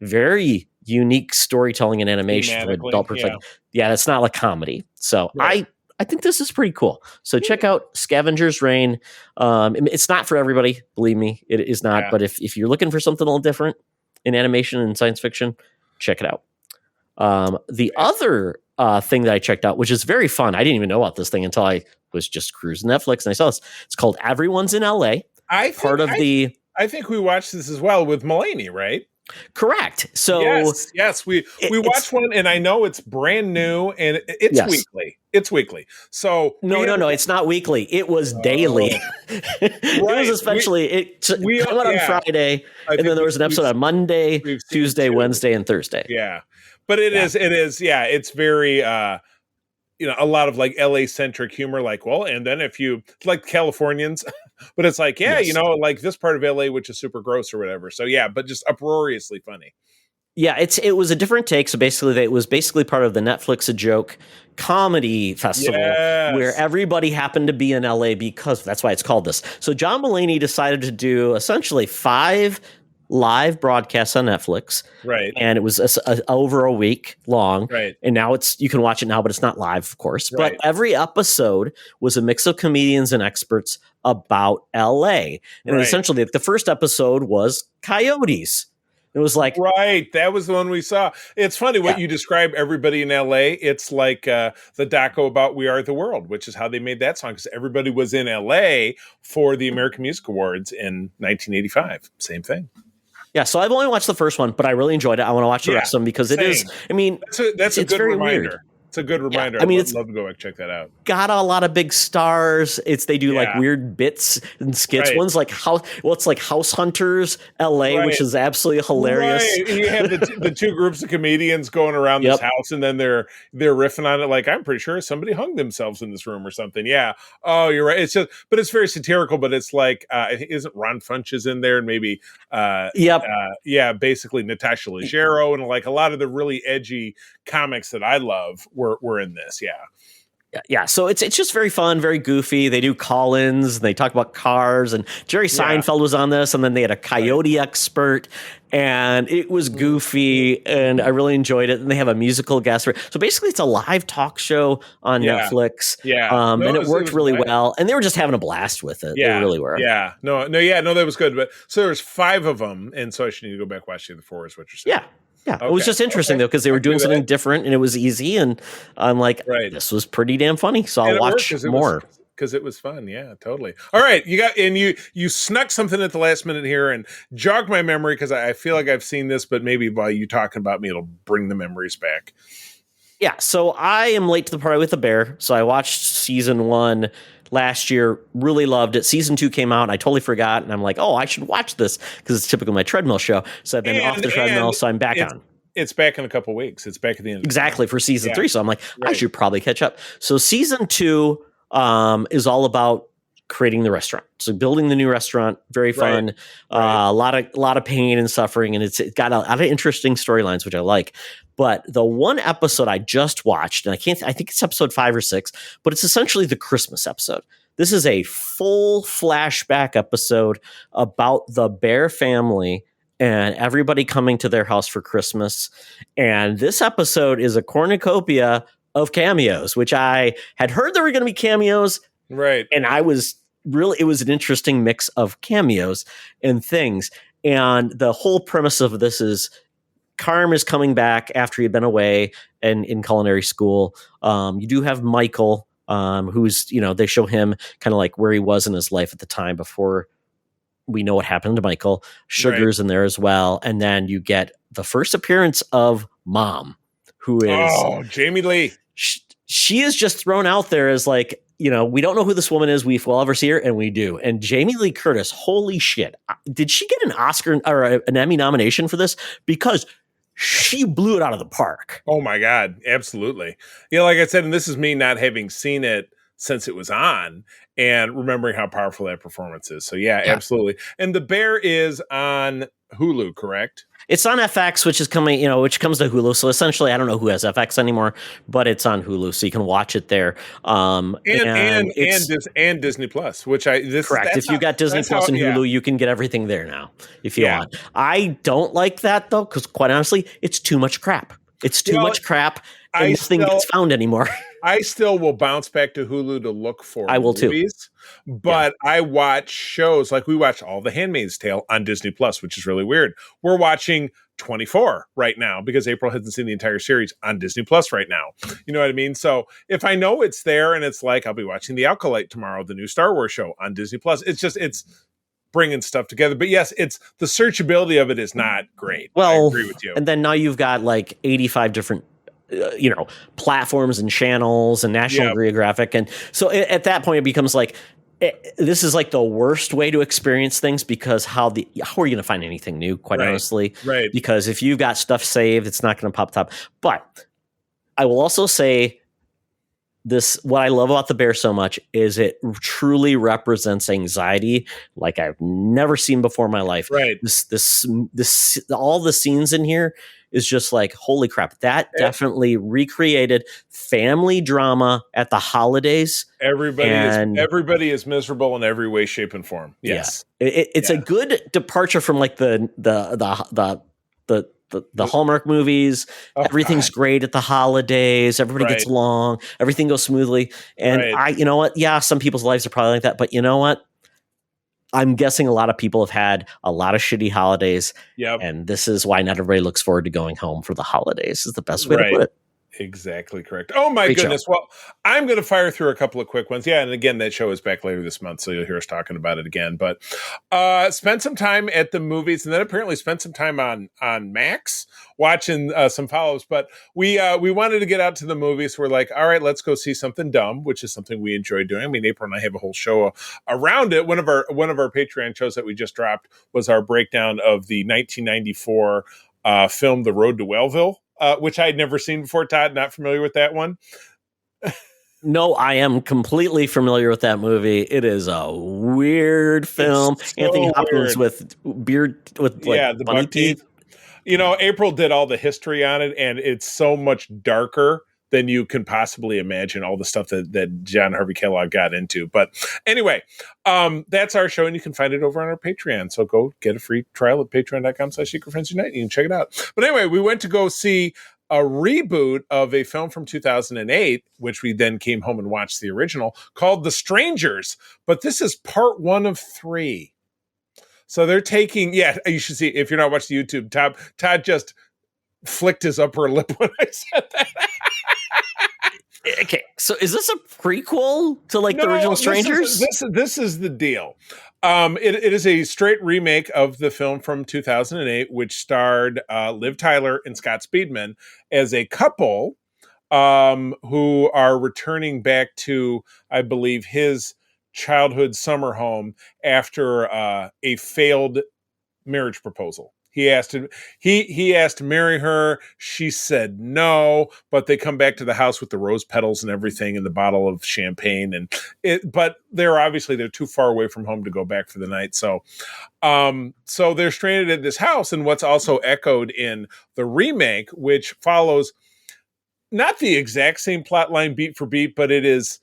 very unique storytelling and animation from an adult perspective. Yeah, it's not like comedy. So I think this is pretty cool. So check out Scavengers Reign. It's not for everybody, believe me, it is not. But if you're looking for something a little different in animation and science fiction, check it out. The other thing that I checked out, which is very fun, I didn't even know about this thing until I was just cruising Netflix and I saw this. It's called Everyone's in LA. I think we watched this as well with Mulaney, right? Correct. So yes, we watched one, and I know it's brand new, and it's weekly. It's weekly. So no, it's not weekly. It was daily. It was especially it came out on Friday, and then there was an episode on Monday, Tuesday, Wednesday, and Thursday. Yeah, but it is. Yeah, it's very. A lot of LA centric humor, and then if you like Californians, but it's this part of LA, which is super gross or whatever. So but just uproariously funny. Yeah, it was a different take. So basically, it was part of the Netflix A Joke comedy festival where everybody happened to be in LA, because that's why it's called this. So John Mulaney decided to do essentially 5 live broadcasts on Netflix, right? And it was over a week long, right? And now you can watch it now, but it's not live, of course. Right. But every episode was a mix of comedians and experts about LA, and essentially the first episode was coyotes. It was that was the one we saw. It's funny what you describe everybody in LA. It's like the doco about We Are the World, which is how they made that song, because everybody was in LA for the American Music Awards in 1985. Same thing. Yeah, so I've only watched the first one, but I really enjoyed it. I want to watch the rest of them, because it is. I mean, that's a good reminder. Weird. It's a good reminder. I mean, I'd love to go check that out. Got a lot of big stars. They do weird bits and skits. One's it's like House Hunters LA, which is absolutely hilarious. Right. You have the two groups of comedians going around this house, and then they're riffing on it. I'm pretty sure somebody hung themselves in this room or something. Yeah. Oh, you're right. It's just, but it's very satirical. But it's I think isn't Ron Funches in there, and maybe basically Natasha Leggero, and a lot of the really edgy comics that I love were in this. Yeah, so it's just very fun, very goofy. They do call-ins, and they talk about cars, and Jerry Seinfeld was on this, and then they had a coyote expert, and it was goofy, and I really enjoyed it. And they have a musical guest. So basically, it's a live talk show on Netflix. And it worked really well, and they were just having a blast with it. They really were. No, that was good. But so there's 5 of them, and so I should need to go back watch the other 4 is what you're saying. Yeah, it was just interesting though, because they were doing something different and it was easy, and I'm like, this was pretty damn funny, so I'll watch more. Because it was fun. Yeah, totally. All right, you snuck something at the last minute here and jogged my memory, because I feel like I've seen this, but maybe by you talking about me, it'll bring the memories back. Yeah, so I am late to the party with the bear. So I watched season 1 last year, really loved it. Season 2 came out, and I totally forgot, and I'm like, oh, I should watch this, because it's typically my treadmill show. So I've been off the treadmill, so I'm back on. It's back in a couple weeks. It's back at the end. Exactly, for season 3. So I'm like, I should probably catch up. So season 2 is all about creating the restaurant. So building the new restaurant, very fun. A lot of pain and suffering, and it's got a lot of interesting storylines, which I like. But the one episode I just watched, and I think it's episode 5 or 6, but it's essentially the Christmas episode. This is a full flashback episode about the Bear family and everybody coming to their house for Christmas. And this episode is a cornucopia of cameos, which I had heard there were going to be cameos. Right. And it was an interesting mix of cameos and things. And the whole premise of this is Carm is coming back after he'd been away and in culinary school. You do have Michael, who's, they show him kind of like where he was in his life at the time before we know what happened to Michael. Sugar's in there as well. And then you get the first appearance of Mom, who is Jamie Lee. She is just thrown out there as like, we don't know who this woman is. We'll ever see her, and we do. And Jamie Lee Curtis, holy shit. Did she get an Oscar or an Emmy nomination for this? Because she blew it out of the park. Oh my God. Absolutely. Like I said, and this is me not having seen it since it was on and remembering how powerful that performance is. So yeah, absolutely. And The Bear is on Hulu, correct? It's on FX, which is coming, which comes to Hulu. So essentially, I don't know who has FX anymore, but it's on Hulu, so you can watch it there. And Disney Plus, which correct. If you got Disney Plus and Hulu, you can get everything there now if you want. I don't like that though, because quite honestly, it's too much crap. It's too much crap, and nothing gets found anymore. I still will bounce back to Hulu to look for I will movies, too. But I watch shows like we watch all The Handmaid's Tale on Disney Plus, which is really weird. We're watching 24 right now because April hasn't seen the entire series on Disney Plus right now. You know what I mean? So if I know it's there and it's like, I'll be watching The Acolyte tomorrow, the new Star Wars show on Disney Plus. It's bringing stuff together. But yes, it's the searchability of it is not great. Well, I agree with you. And then now you've got like 85 different platforms and channels and National Geographic. And so at that point, it becomes like, this is like the worst way to experience things, because how are you going to find anything new, quite honestly? Right. Because if you've got stuff saved, it's not going to pop top. But I will also say this, what I love about The Bear so much is it truly represents anxiety like I've never seen before in my life. Right. This all the scenes in here is just like, holy crap. That definitely recreated family drama at the holidays. Everybody is miserable in every way, shape, and form. Yes. Yeah. It's a good departure from like the Hallmark movies. Everything's great at the holidays. Everybody gets along. Everything goes smoothly. And you know what? Yeah, some people's lives are probably like that. But you know what? I'm guessing a lot of people have had a lot of shitty holidays. Yep. And this is why not everybody looks forward to going home for the holidays, is the best way to put it. Exactly correct. Oh my goodness. Show. Well, I'm going to fire through a couple of quick ones. Yeah. And again, that show is back later this month, so you'll hear us talking about it again, but spent some time at the movies, and then apparently spent some time on Max watching some follow-ups, but we wanted to get out to the movies. We're like, all right, let's go see something dumb, which is something we enjoy doing. I mean, April and I have a whole show around it. One of our Patreon shows that we just dropped was our breakdown of the 1994 film, The Road to Wellville. Which I had never seen before. Todd, not familiar with that one? No, I am completely familiar with that movie. It is a weird film. So Anthony Hopkins with beard, with the bunny teeth. April did all the history on it, and it's so much darker than you can possibly imagine, all the stuff that John Harvey Kellogg got into. But anyway, that's our show, and you can find it over on our Patreon. So go get a free trial at patreon.com/secretfriendsunite. You can check it out. But anyway, we went to go see a reboot of a film from 2008, which we then came home and watched the original, called The Strangers. But this is part 1 of 3. So they're taking, you should see, if you're not watching YouTube, Todd just flicked his upper lip when I said that. Okay, so is this a prequel to like the original Strangers? This is the deal. It is a straight remake of the film from 2008, which starred Liv Tyler and Scott Speedman as a couple who are returning back to, I believe, his childhood summer home after a failed marriage proposal. He asked to marry her. She said no, but they come back to the house with the rose petals and everything and the bottle of champagne. But they're too far away from home to go back for the night. So they're stranded at this house. And what's also echoed in the remake, which follows not the exact same plot line beat for beat, but it's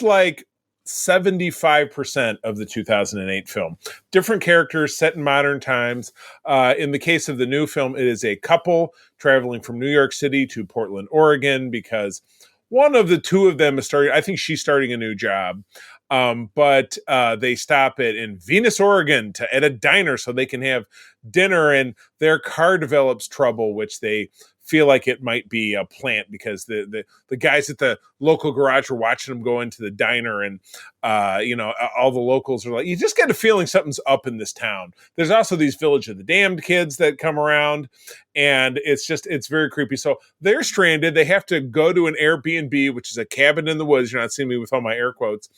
like 75% of the 2008 film. Different characters set in modern times. In the case of the new film, it is a couple traveling from New York City to Portland, Oregon, because one of the two of them is starting, I think she's starting a new job. But they stop in Venus, Oregon at a diner so they can have dinner, and their car develops trouble, which they feel like it might be a plant because the guys at the local garage are watching them go into the diner, and all the locals are like, you just get a feeling something's up in this town. There's also these Village of the Damned kids that come around, and it's very creepy. So they're stranded. They have to go to an Airbnb, which is a cabin in the woods. You're not seeing me with all my air quotes,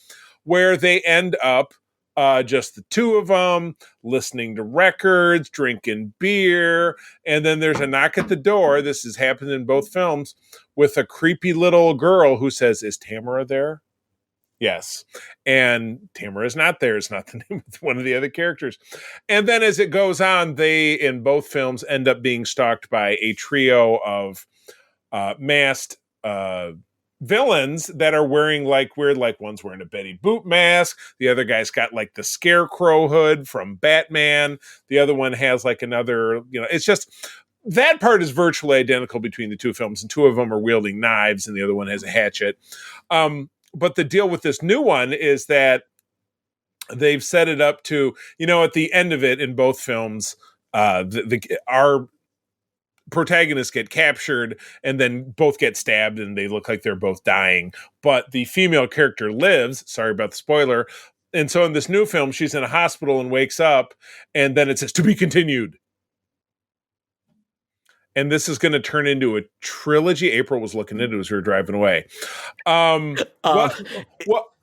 where they end up just the two of them listening to records, drinking beer. And then there's a knock at the door. This has happened in both films with a creepy little girl who says, "Is Tamara there?" Yes. And Tamara is not there. It's not the name of one of the other characters. And then as it goes on, they, in both films, end up being stalked by a trio of masked villains that are wearing like weird, like one's wearing a Betty Boop mask, the other guy's got like the Scarecrow hood from Batman, the other one has like another, it's just that part is virtually identical between the two films, and two of them are wielding knives and the other one has a hatchet. But the deal with this new one is that they've set it up to, at the end of it in both films, our protagonists get captured and then both get stabbed and they look like they're both dying, but the female character lives. Sorry about the spoiler. And so in this new film, she's in a hospital and wakes up, and then it says to be continued. And this is going to turn into a trilogy. April was looking into it as we were driving away. Wasn't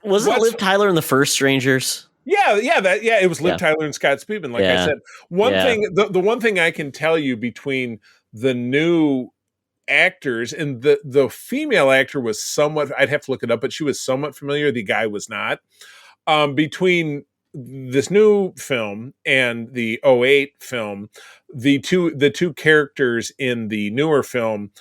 Liv Tyler in the first Strangers? It was Liv Tyler and Scott Speedman. Like I said, the one thing I can tell you between the new actors, and the female actor was somewhat, I'd have to look it up, but she was somewhat familiar. The guy was not. Between this new film and the '08 film, the two characters in the newer film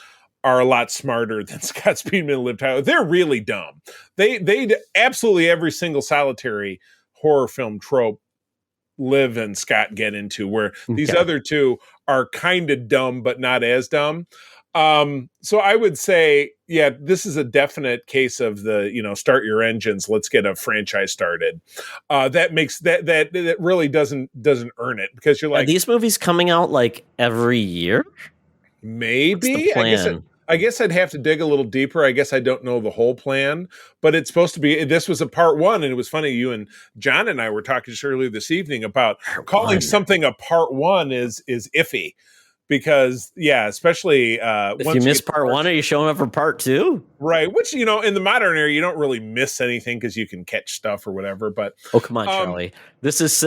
are a lot smarter than Scott Speedman and Liv Tyler. They're really dumb. They absolutely every single solitary horror film trope Liv and Scott get into, where these other two are kind of dumb but not as dumb. So I would say, this is a definite case of the, start your engines, let's get a franchise started. That makes that really doesn't earn it, because you're like, are these movies coming out like every year? Maybe. I guess I'd have to dig a little deeper. I guess I don't know the whole plan, but it's supposed to be, this was a part one. And it was funny. You and John and I were talking just earlier this evening about calling something a part one is iffy, because especially if you miss part one, are you showing up for part two? Right. Which, in the modern era, you don't really miss anything because you can catch stuff or whatever. But come on, Charlie. This is,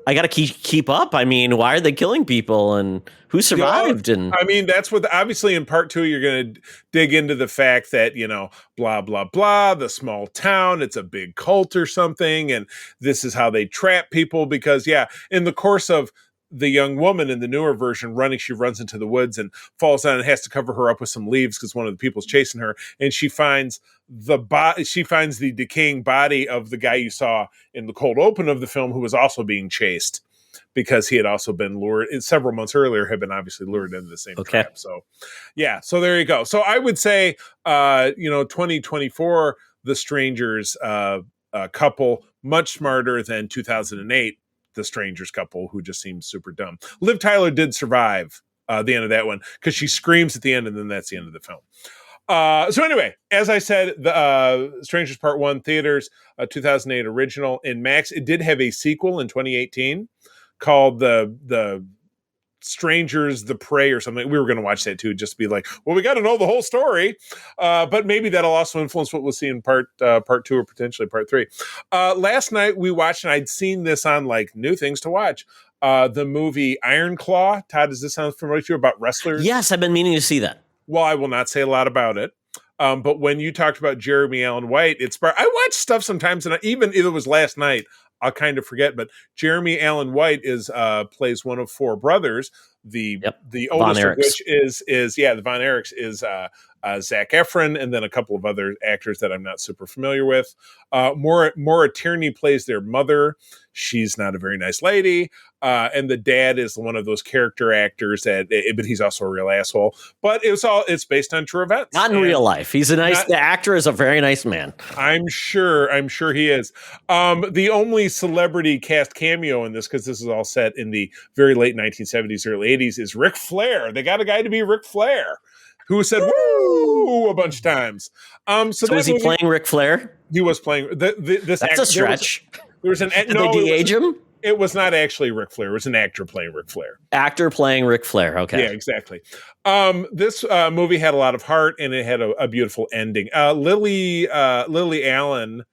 I got to keep up. Why are they killing people, and who survived? And that's what, obviously in part two, you're going to dig into the fact that, blah, blah, blah, the small town, it's a big cult or something. And this is how they trap people, because in the course of the young woman in the newer version running, she runs into the woods and falls down and has to cover her up with some leaves because one of the people's chasing her, and she finds the decaying body of the guy you saw in the cold open of the film, who was also being chased because he had also been lured several months earlier, had been obviously lured into the same trap. So so there you go. So I would say 2024, the Strangers couple, much smarter than 2008 the Strangers couple, who just seemed super dumb. Liv Tyler did survive the end of that one, because she screams at the end, and then that's the end of the film. So anyway, as I said, the Strangers Part 1 theaters, 2008 original in Max. It did have a sequel in 2018 called the Strangers, the Prey or something. We were going to watch that too, just to be like, well, we got to know the whole story. But maybe that'll also influence what we'll see in part 2 or potentially part 3. Last night we watched, and I'd seen this on like new things to watch, the movie Iron Claw. Todd, does this sound familiar to you, about wrestlers? Yes, I've been meaning to see that. Well, I will not say a lot about it. But when you talked about Jeremy Allen White, I watch stuff sometimes, and even if it was last night, I'll kind of forget. But Jeremy Allen White plays one of 4 brothers. The oldest of which is the Von Erichs is Zac Efron, and then a couple of other actors that I'm not super familiar with. Maura Tierney plays their mother. She's not a very nice lady. And the dad is one of those character actors but he's also a real asshole. But it's based on true events. Not in real life. The actor is a very nice man. I'm sure he is. The only celebrity cast cameo in this, because this is all set in the very late 1970s, early 80s, is Ric Flair. They got a guy to be Ric Flair, who said "woo" a bunch of times. So was he playing Ric Flair? He was playing this. That's a stretch. There was an Did they de-age him? It was not actually Ric Flair. It was an actor playing Ric Flair. Actor playing Ric Flair. Okay. Yeah, exactly. This movie had a lot of heart, and it had a beautiful ending. Lily Allen,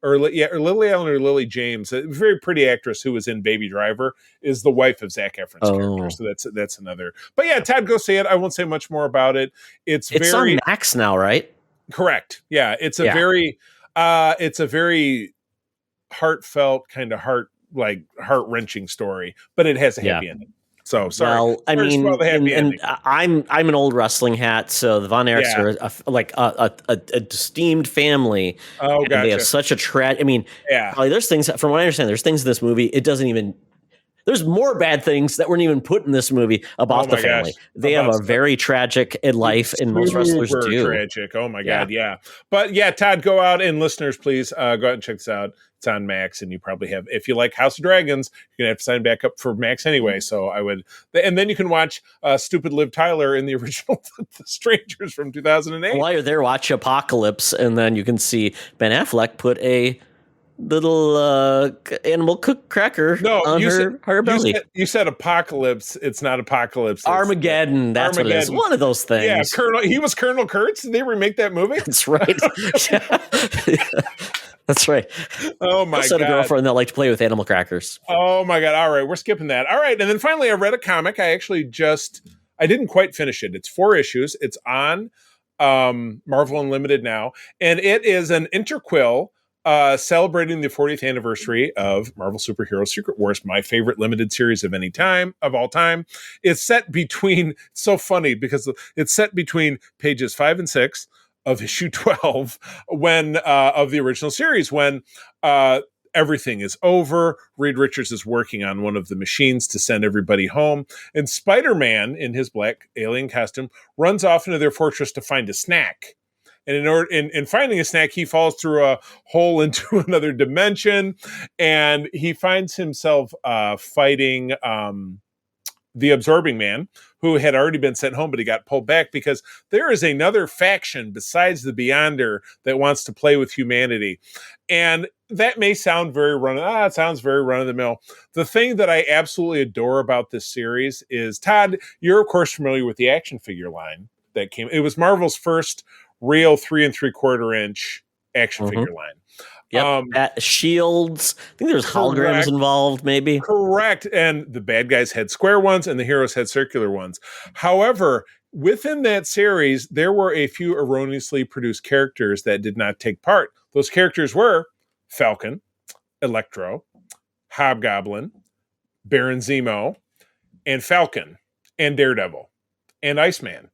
or Lily James, a very pretty actress who was in Baby Driver, is the wife of Zac Efron's character. So that's another. But yeah, Todd, go see it. I won't say much more about it. It's very on Max now, right? Correct. Yeah, it's a very heartfelt, kind of heart-wrenching story, but it has a happy ending. So sorry. Well, I mean, and I'm an old wrestling hat, so the Von Erichs are a esteemed family. Oh, gotcha. They have such a I mean, there's things, from what I understand, there's things in this movie. There's more bad things that weren't even put in this movie about the family. They have a very tragic life, and most wrestlers do. Tragic. Oh my God. Yeah. But yeah, Todd, go out, and listeners, please go out and check this out. It's on Max, and you probably have, if you like House of Dragons, you're gonna have to sign back up for Max anyway. So I would, and then you can watch Stupid Liv Tyler in the original The Strangers from 2008. While you're there, watch Apocalypse, and then you can see Ben Affleck put a little animal cook cracker on her belly. You said Apocalypse. It's not Apocalypse. It's Armageddon. That's what it is. One of those things. Yeah, he was Colonel Kurtz. Did they remake that movie? That's right. That's right. Oh my God. I had a girlfriend that liked to play with animal crackers. Oh my God. All right. We're skipping that. All right. And then finally, I read a comic. I didn't quite finish it. It's 4 issues. It's on Marvel Unlimited now. And it is an interquill celebrating the 40th anniversary of Marvel Superhero Secret Wars, my favorite limited series of all time. It's set between, it's so funny because it's set between pages 5 and 6 of issue 12 of the original series, when everything is over. Reed Richards is working on one of the machines to send everybody home, and Spider-Man, in his black alien costume, runs off into their fortress to find a snack. And in finding a snack, he falls through a hole into another dimension, and he finds himself fighting the Absorbing Man, who had already been sent home, but he got pulled back because there is another faction besides the Beyonder that wants to play with humanity. And that may sound very it sounds very run-of-the-mill. The thing that I absolutely adore about this series is, Todd, you're of course familiar with the action figure line that came. It was Marvel's first real 3 3/4 inch action figure line. Yep. Shields. I think there's holograms involved, maybe. Correct. And the bad guys had square ones and the heroes had circular ones. However, within that series, there were a few erroneously produced characters that did not take part. Those characters were Falcon, Electro, Hobgoblin, Baron Zemo, and Falcon, and Daredevil, and Iceman.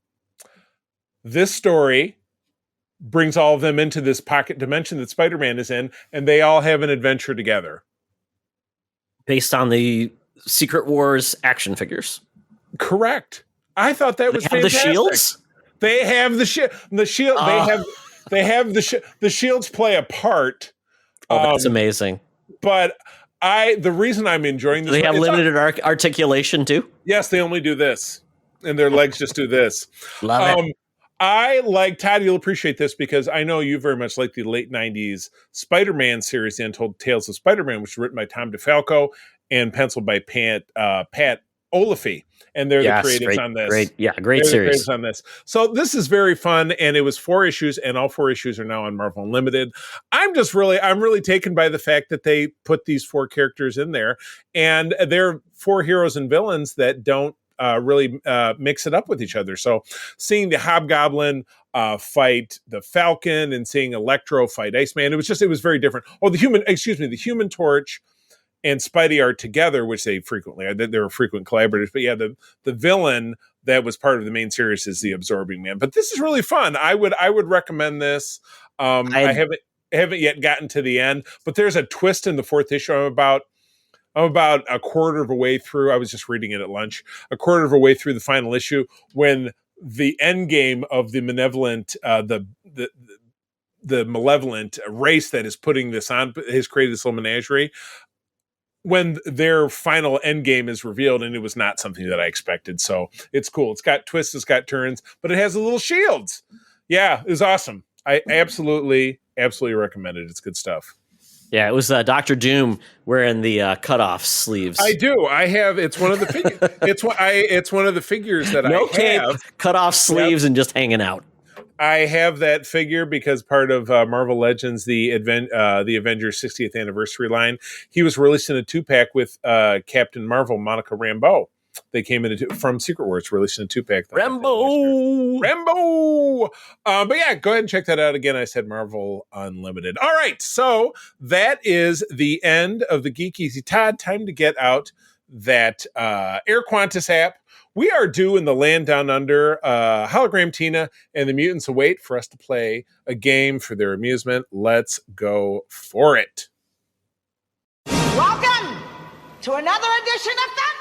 This story brings all of them into this pocket dimension that Spider-Man is in, and they all have an adventure together. Based on the Secret Wars action figures. Correct. I thought that was fantastic. The shields? They have the shield. They have the shields play a part. Oh, that's amazing. But the reason I'm enjoying this, do they have limited articulation too? Yes, they only do this. and their legs just do this. Love it. I like, Todd, you'll appreciate this because I know you very much like the late 90s Spider-Man series, The Untold Tales of Spider-Man, which was written by Tom DeFalco and penciled by Pat Oliphey. And they're the creatives on this. Great series on this. So this is very fun, and it was 4 issues, and all 4 issues are now on Marvel Unlimited. I'm really taken by the fact that they put these 4 characters in there, and they're 4 heroes and villains that don't really mix it up with each other. So seeing the Hobgoblin fight the Falcon and seeing Electro fight Iceman, it was very different. Oh, the Human Torch and Spidey are together, which they were frequent collaborators. But yeah, the villain that was part of the main series is the Absorbing Man. But this is really fun. I would recommend this. I haven't yet gotten to the end, but there's a twist in the 4th issue. I'm about a quarter of a way through. I was just reading it at lunch. A quarter of a way through the final issue when the end game of the malevolent, the malevolent race that is putting this on has created this little menagerie. When their final end game is revealed, and it was not something that I expected. So it's cool. It's got twists, it's got turns, but it has the little shields. Yeah, it was awesome. I absolutely recommend it. It's good stuff. Yeah, it was Dr. Doom wearing the cutoff sleeves. I do. I have. It's one of the figures. It's one of the figures that I have. Cape, cutoff sleeves, and just hanging out. I have that figure because part of Marvel Legends, the Avengers 60th anniversary line, he was released in a 2-pack with Captain Marvel, Monica Rambeau. They came from Secret Wars, released in a 2-pack. Rambo. But yeah, go ahead and check that out. Again, I said Marvel Unlimited. All right, so that is the end of the Geek Easy. Todd, time to get out that Air Qantas app. We are due in the land down under. Hologram Tina and the mutants await for us to play a game for their amusement. Let's go for it. Welcome to another edition of Thunderdome!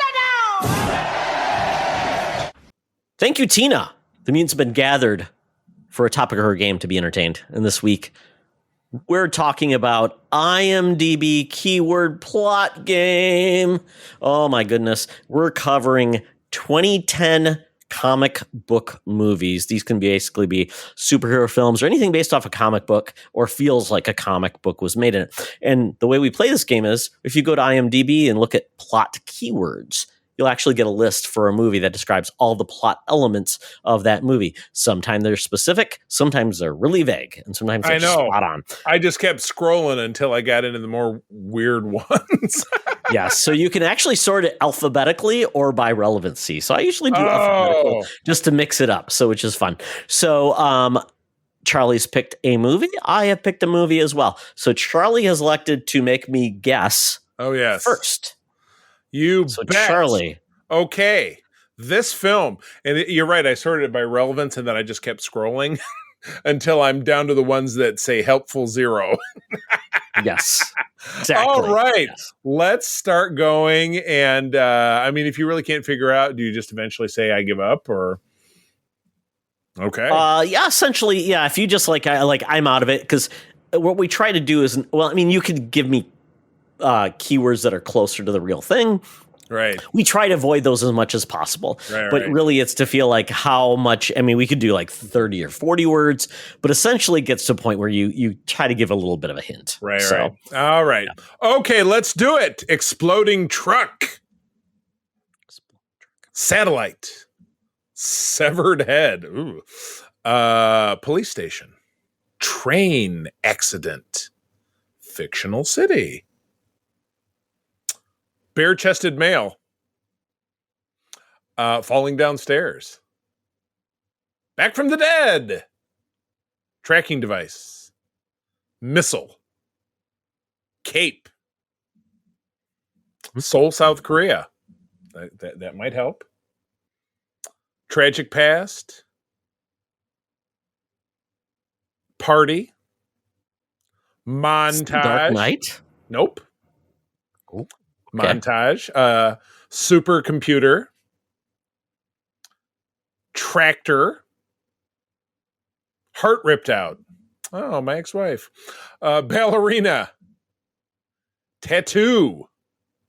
Thank you, Tina. The mutants have been gathered for a topic of her game to be entertained. And this week, we're talking about IMDB Keyword Plot Game. Oh my goodness. We're covering 2010 comic book movies. These can basically be superhero films or anything based off a comic book or feels like a comic book was made in it. And the way we play this game is if you go to IMDb and look at plot keywords, you'll actually get a list for a movie that describes all the plot elements of that movie. Sometimes they're specific, sometimes they're really vague, and sometimes they're spot on. I just kept scrolling until I got into the more weird ones. Yes, so you can actually sort it alphabetically or by relevancy. So I usually do alphabetical just to mix it up, so which is fun. So Charlie's picked a movie. I have picked a movie as well. So Charlie has elected to make me guess. Oh yes, first. So bet. Charlie. Okay, this film, and you're right. I sorted it by relevance, and then I just kept scrolling until I'm down to the ones that say helpful 0. Yes. Exactly. All right, yes. Let's start going. And I mean, if you really can't figure out, do you just eventually say I give up, or okay? Yeah, essentially, yeah. If you just I'm out of it, because what we try to do is, well, I mean, you could give me keywords that are closer to the real thing. Right. We try to avoid those as much as possible. But really it's to feel like how much, I mean, we could do like 30 or 40 words, but essentially it gets to a point where you try to give a little bit of a hint. Right. All right. Yeah. Okay, let's do it. Exploding truck. Satellite. Severed head. Ooh. Police station. Train accident. Fictional city. Bare-chested male. Falling downstairs. Back from the dead. Tracking device. Missile. Cape. Seoul, South Korea. That might help. Tragic past. Party. Montage. Dark Knight? Nope. Cool. Okay. Montage. Supercomputer. Tractor. Heart ripped out. Oh, my ex-wife. Ballerina. Tattoo.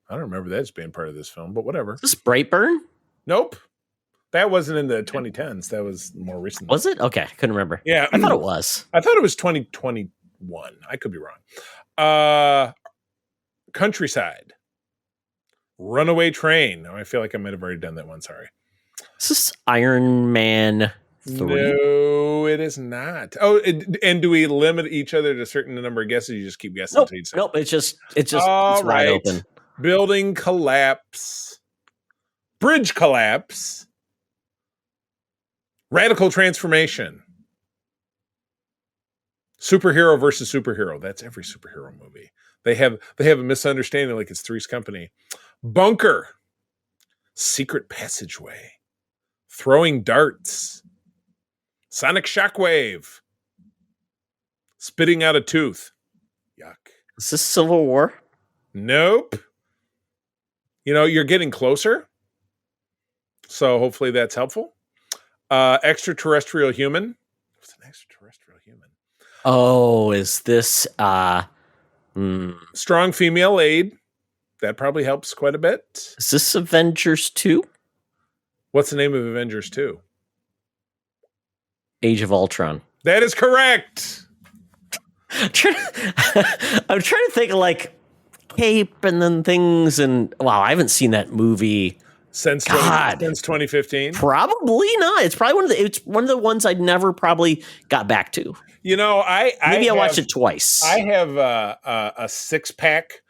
I don't remember that as being part of this film, but whatever. Is this Brightburn? Nope. That wasn't in the 2010s. That was more recent. Was it? Okay, couldn't remember. Yeah, I thought it was. I thought it was 2021. I could be wrong. Countryside. Runaway Train. Oh, I feel like I might have already done that one. Sorry. Is this Iron Man 3? No, it is not. Oh, and do we limit each other to a certain number of guesses? You just keep guessing. Nope. Until you say Nope. It's All it's wide right. open. Building collapse. Bridge collapse. Radical transformation. Superhero versus superhero. That's every superhero movie. They have a misunderstanding like it's Three's Company. Bunker. Secret passageway. Throwing darts. Sonic shockwave. Spitting out a tooth. Yuck. Is this Civil War? Nope. You know, you're getting closer. So hopefully that's helpful. Extraterrestrial human. What's an extraterrestrial human? Oh, is this Strong female aid. That probably helps quite a bit. is this Avengers 2? What's the name of Avengers 2? Age of Ultron. That is correct. I'm trying to think of like Cape and then things and wow, I haven't seen that movie Since God. since 2015. probably not. It's probably one of the ones I never probably got back to. You know, Maybe I watched it twice. I have a 6-pack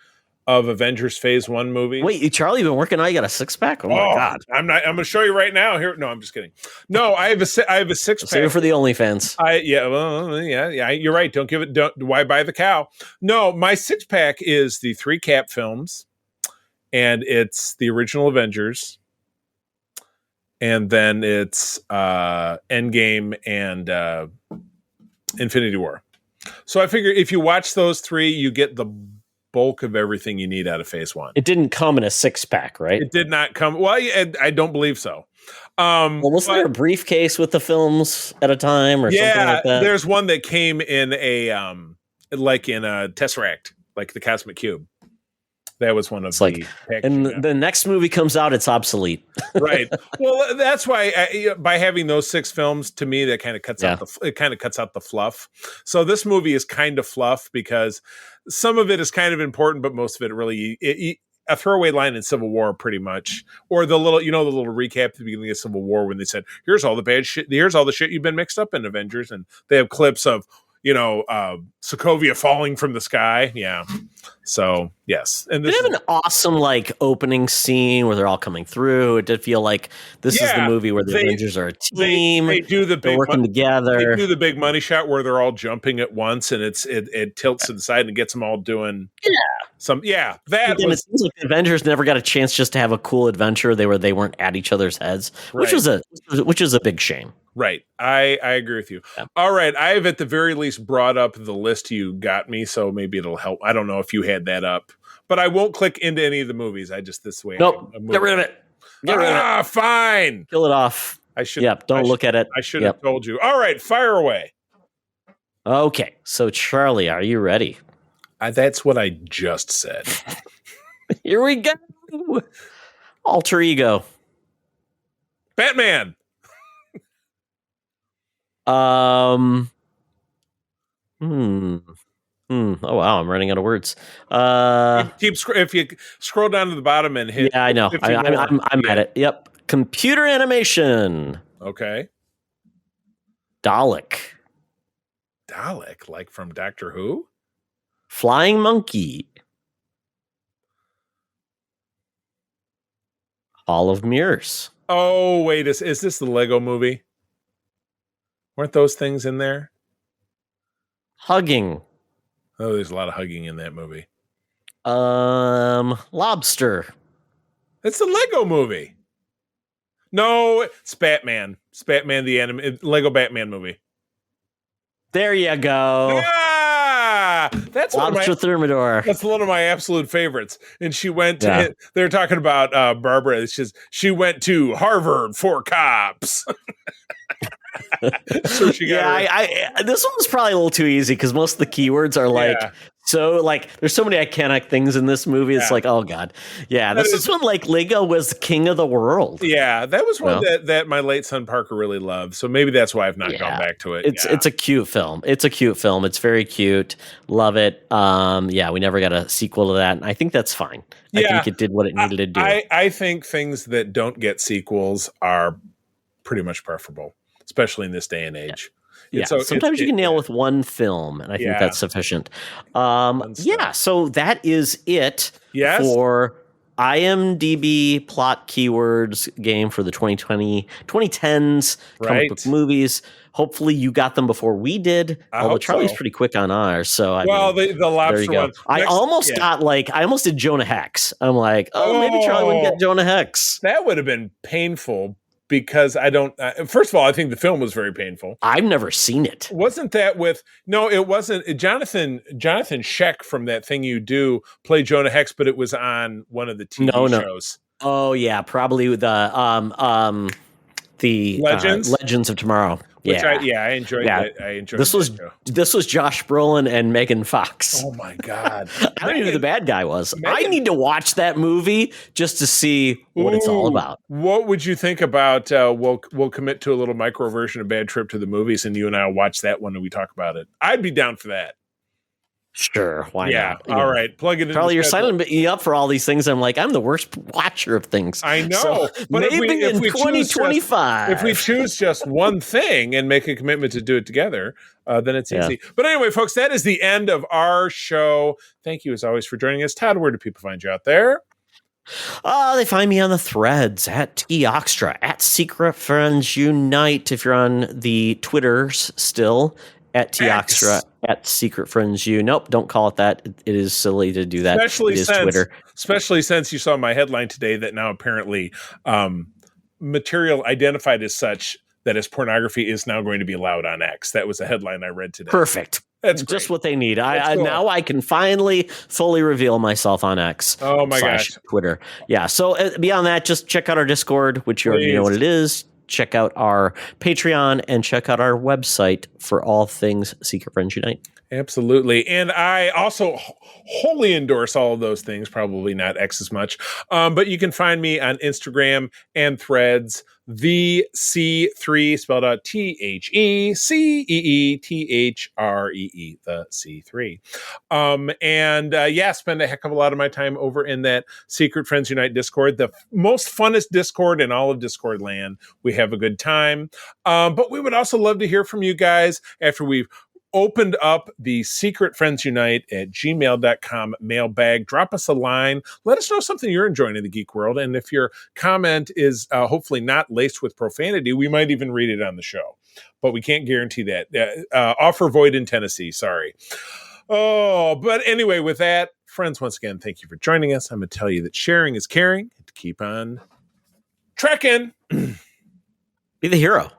of Avengers Phase 1 movies. Wait, Charlie, you been working on? You got a 6-pack? Oh my God! I'm going to show you right now. Here, no, I'm just kidding. No, I have a 6-pack. Save it for the OnlyFans. Yeah. You're right. Why buy the cow? No, my 6-pack is the 3 Cap films, and it's the original Avengers, and then it's Endgame and Infinity War. So I figure if you watch those 3, you get the bulk of everything you need out of Phase 1. It didn't come in a 6-pack, right? It did not come. Well, I don't believe so. Well, wasn't there a briefcase with the films at a time or something like that? There's one that came in a Tesseract, like the Cosmic Cube. That was one of the packaging. And the next movie comes out, it's obsolete. Right. Well, that's why by having those 6 films, to me, that kind of cuts out the fluff. So this movie is kind of fluff because some of it is kind of important, but most of it really a throwaway line in Civil War, pretty much, or the little recap at the beginning of Civil War when they said, "Here's all the bad shit. Here's all the shit you've been mixed up in Avengers," and they have clips of Sokovia falling from the sky. Yeah. So yes, and They have an awesome opening scene where they're all coming through. It did feel like this is the movie where the Avengers are a team. They do the they're working together. They do the big money shot where they're all jumping at once, and it tilts to the side and gets them all doing That it seems like the Avengers never got a chance just to have a cool adventure. They weren't at each other's heads, which is a big shame. Right. I agree with you. Yeah. All right. I've at the very least brought up the list you got me, so maybe it'll help. I don't know if you had that up, but I won't click into any of the movies. I just this way. Nope. Get rid of it. Get rid of it. Fine. Kill it off. I should. Yep. Don't look at it. I should have told you. All right. Fire away. Okay. So Charlie, are you ready? That's what I just said. Here we go. Alter ego. Batman. Oh wow, I'm running out of words. If you scroll down to the bottom and hit. Yeah, I know. I'm at it. Yep. Computer animation. Okay. Dalek, like from Doctor Who. Flying Monkey. Hall of Mirrors. Oh wait, is this the Lego movie? Weren't those things in there? Hugging. Oh, there's a lot of hugging in that movie. Lobster. It's the Lego movie. No, it's Batman. It's Batman the Lego Batman movie. There you go. Yeah! That's Lobster Thermidor. That's one of my absolute favorites. And she went to, they're talking about Barbara. She went to Harvard for cops. So she got this one was probably a little too easy because most of the keywords are like so like there's so many iconic things in this movie. It's like, oh god, yeah. This is when like Lego was king of the world. Yeah, that was one that my late son Parker really loved. So maybe that's why I've not gone back to it. It's a cute film. It's a cute film. It's very cute. Love it. Yeah, we never got a sequel to that, and I think that's fine. I think it did what it needed to do. I think things that don't get sequels are pretty much preferable, especially in this day and age. Yeah, sometimes you can nail with one film, and I think that's sufficient. So that is it for IMDB Plot Keywords game for the 2010s comic book movies. Hopefully you got them before we did. Although Charlie's pretty quick on ours. So the lobster one. I almost did Jonah Hex. I'm like, maybe Charlie wouldn't get Jonah Hex. That would have been painful. Because I don't. First of all, I think the film was very painful. I've never seen it. Wasn't that with? No, it wasn't. Jonathan Scheck from That Thing You Do played Jonah Hex, but it was on one of the TV shows. Oh yeah, probably the Legends of Tomorrow. Which I enjoyed. I enjoyed. This was Josh Brolin and Megan Fox. Oh my god! I don't know who the bad guy was. I need to watch that movie just to see what it's all about. What would you think about? We'll commit to a little micro version of Bad Trip to the Movies, and you and I will watch that one and we talk about it. I'd be down for that. Sure, why not? All right, plug it in. Charlie, you're signing me up for all these things. I'm like, I'm the worst watcher of things. I know, but maybe in 2025, if we choose just one thing and make a commitment to do it together, then it's easy. But anyway, folks, that is the end of our show. Thank you, as always, for joining us. Todd, where do people find you out there? They find me on the threads at Toxtra, at Secret Friends Unite. If you're on the Twitters still. At Toxtra, at Secret Friends U. Nope, don't call it that. It is silly to do that. Especially since you saw my headline today that now apparently material identified as such that as pornography is now going to be allowed on X. That was a headline I read today. Perfect. That's just what they need. Cool. Now I can finally fully reveal myself on X. Oh my gosh. Twitter. Yeah. So beyond that, just check out our Discord, which you already know what it is. Check out our Patreon and check out our website for all things Secret Friends Unite. Absolutely. And I also wholly endorse all of those things, probably not X as much. But you can find me on Instagram and Threads, the C3 spelled out TheCeeThree, the C3. Spend a heck of a lot of my time over in that Secret Friends Unite Discord, the most funnest Discord in all of Discord land. We have a good time. But we would also love to hear from you guys after we've opened up the Secret Friends Unite at gmail.com mailbag. Drop us a line. Let us know something you're enjoying in the geek world. And if your comment is hopefully not laced with profanity, we might even read it on the show. But we can't guarantee that. Offer void in Tennessee. Sorry. Oh, but anyway, with that, friends, once again, thank you for joining us. I'm going to tell you that sharing is caring. And to keep on trekking. Be the hero,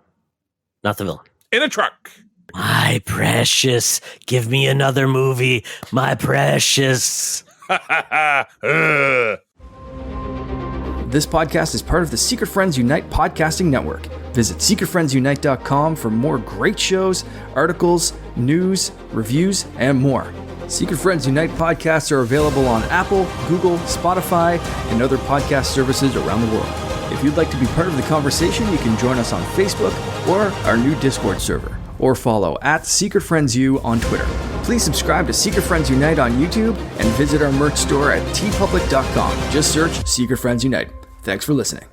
not the villain. In a truck. My precious, give me another movie, my precious. This podcast is part of the Secret Friends Unite podcasting network. Visit secretfriendsunite.com for more great shows, articles, news, reviews, and more. Secret Friends Unite podcasts are available on Apple, Google, Spotify, and other podcast services around the world. If you'd like to be part of the conversation, you can join us on Facebook or our new Discord server, or follow at Secret Friends U on Twitter. Please subscribe to Secret Friends Unite on YouTube and visit our merch store at tpublic.com. Just search Secret Friends Unite. Thanks for listening.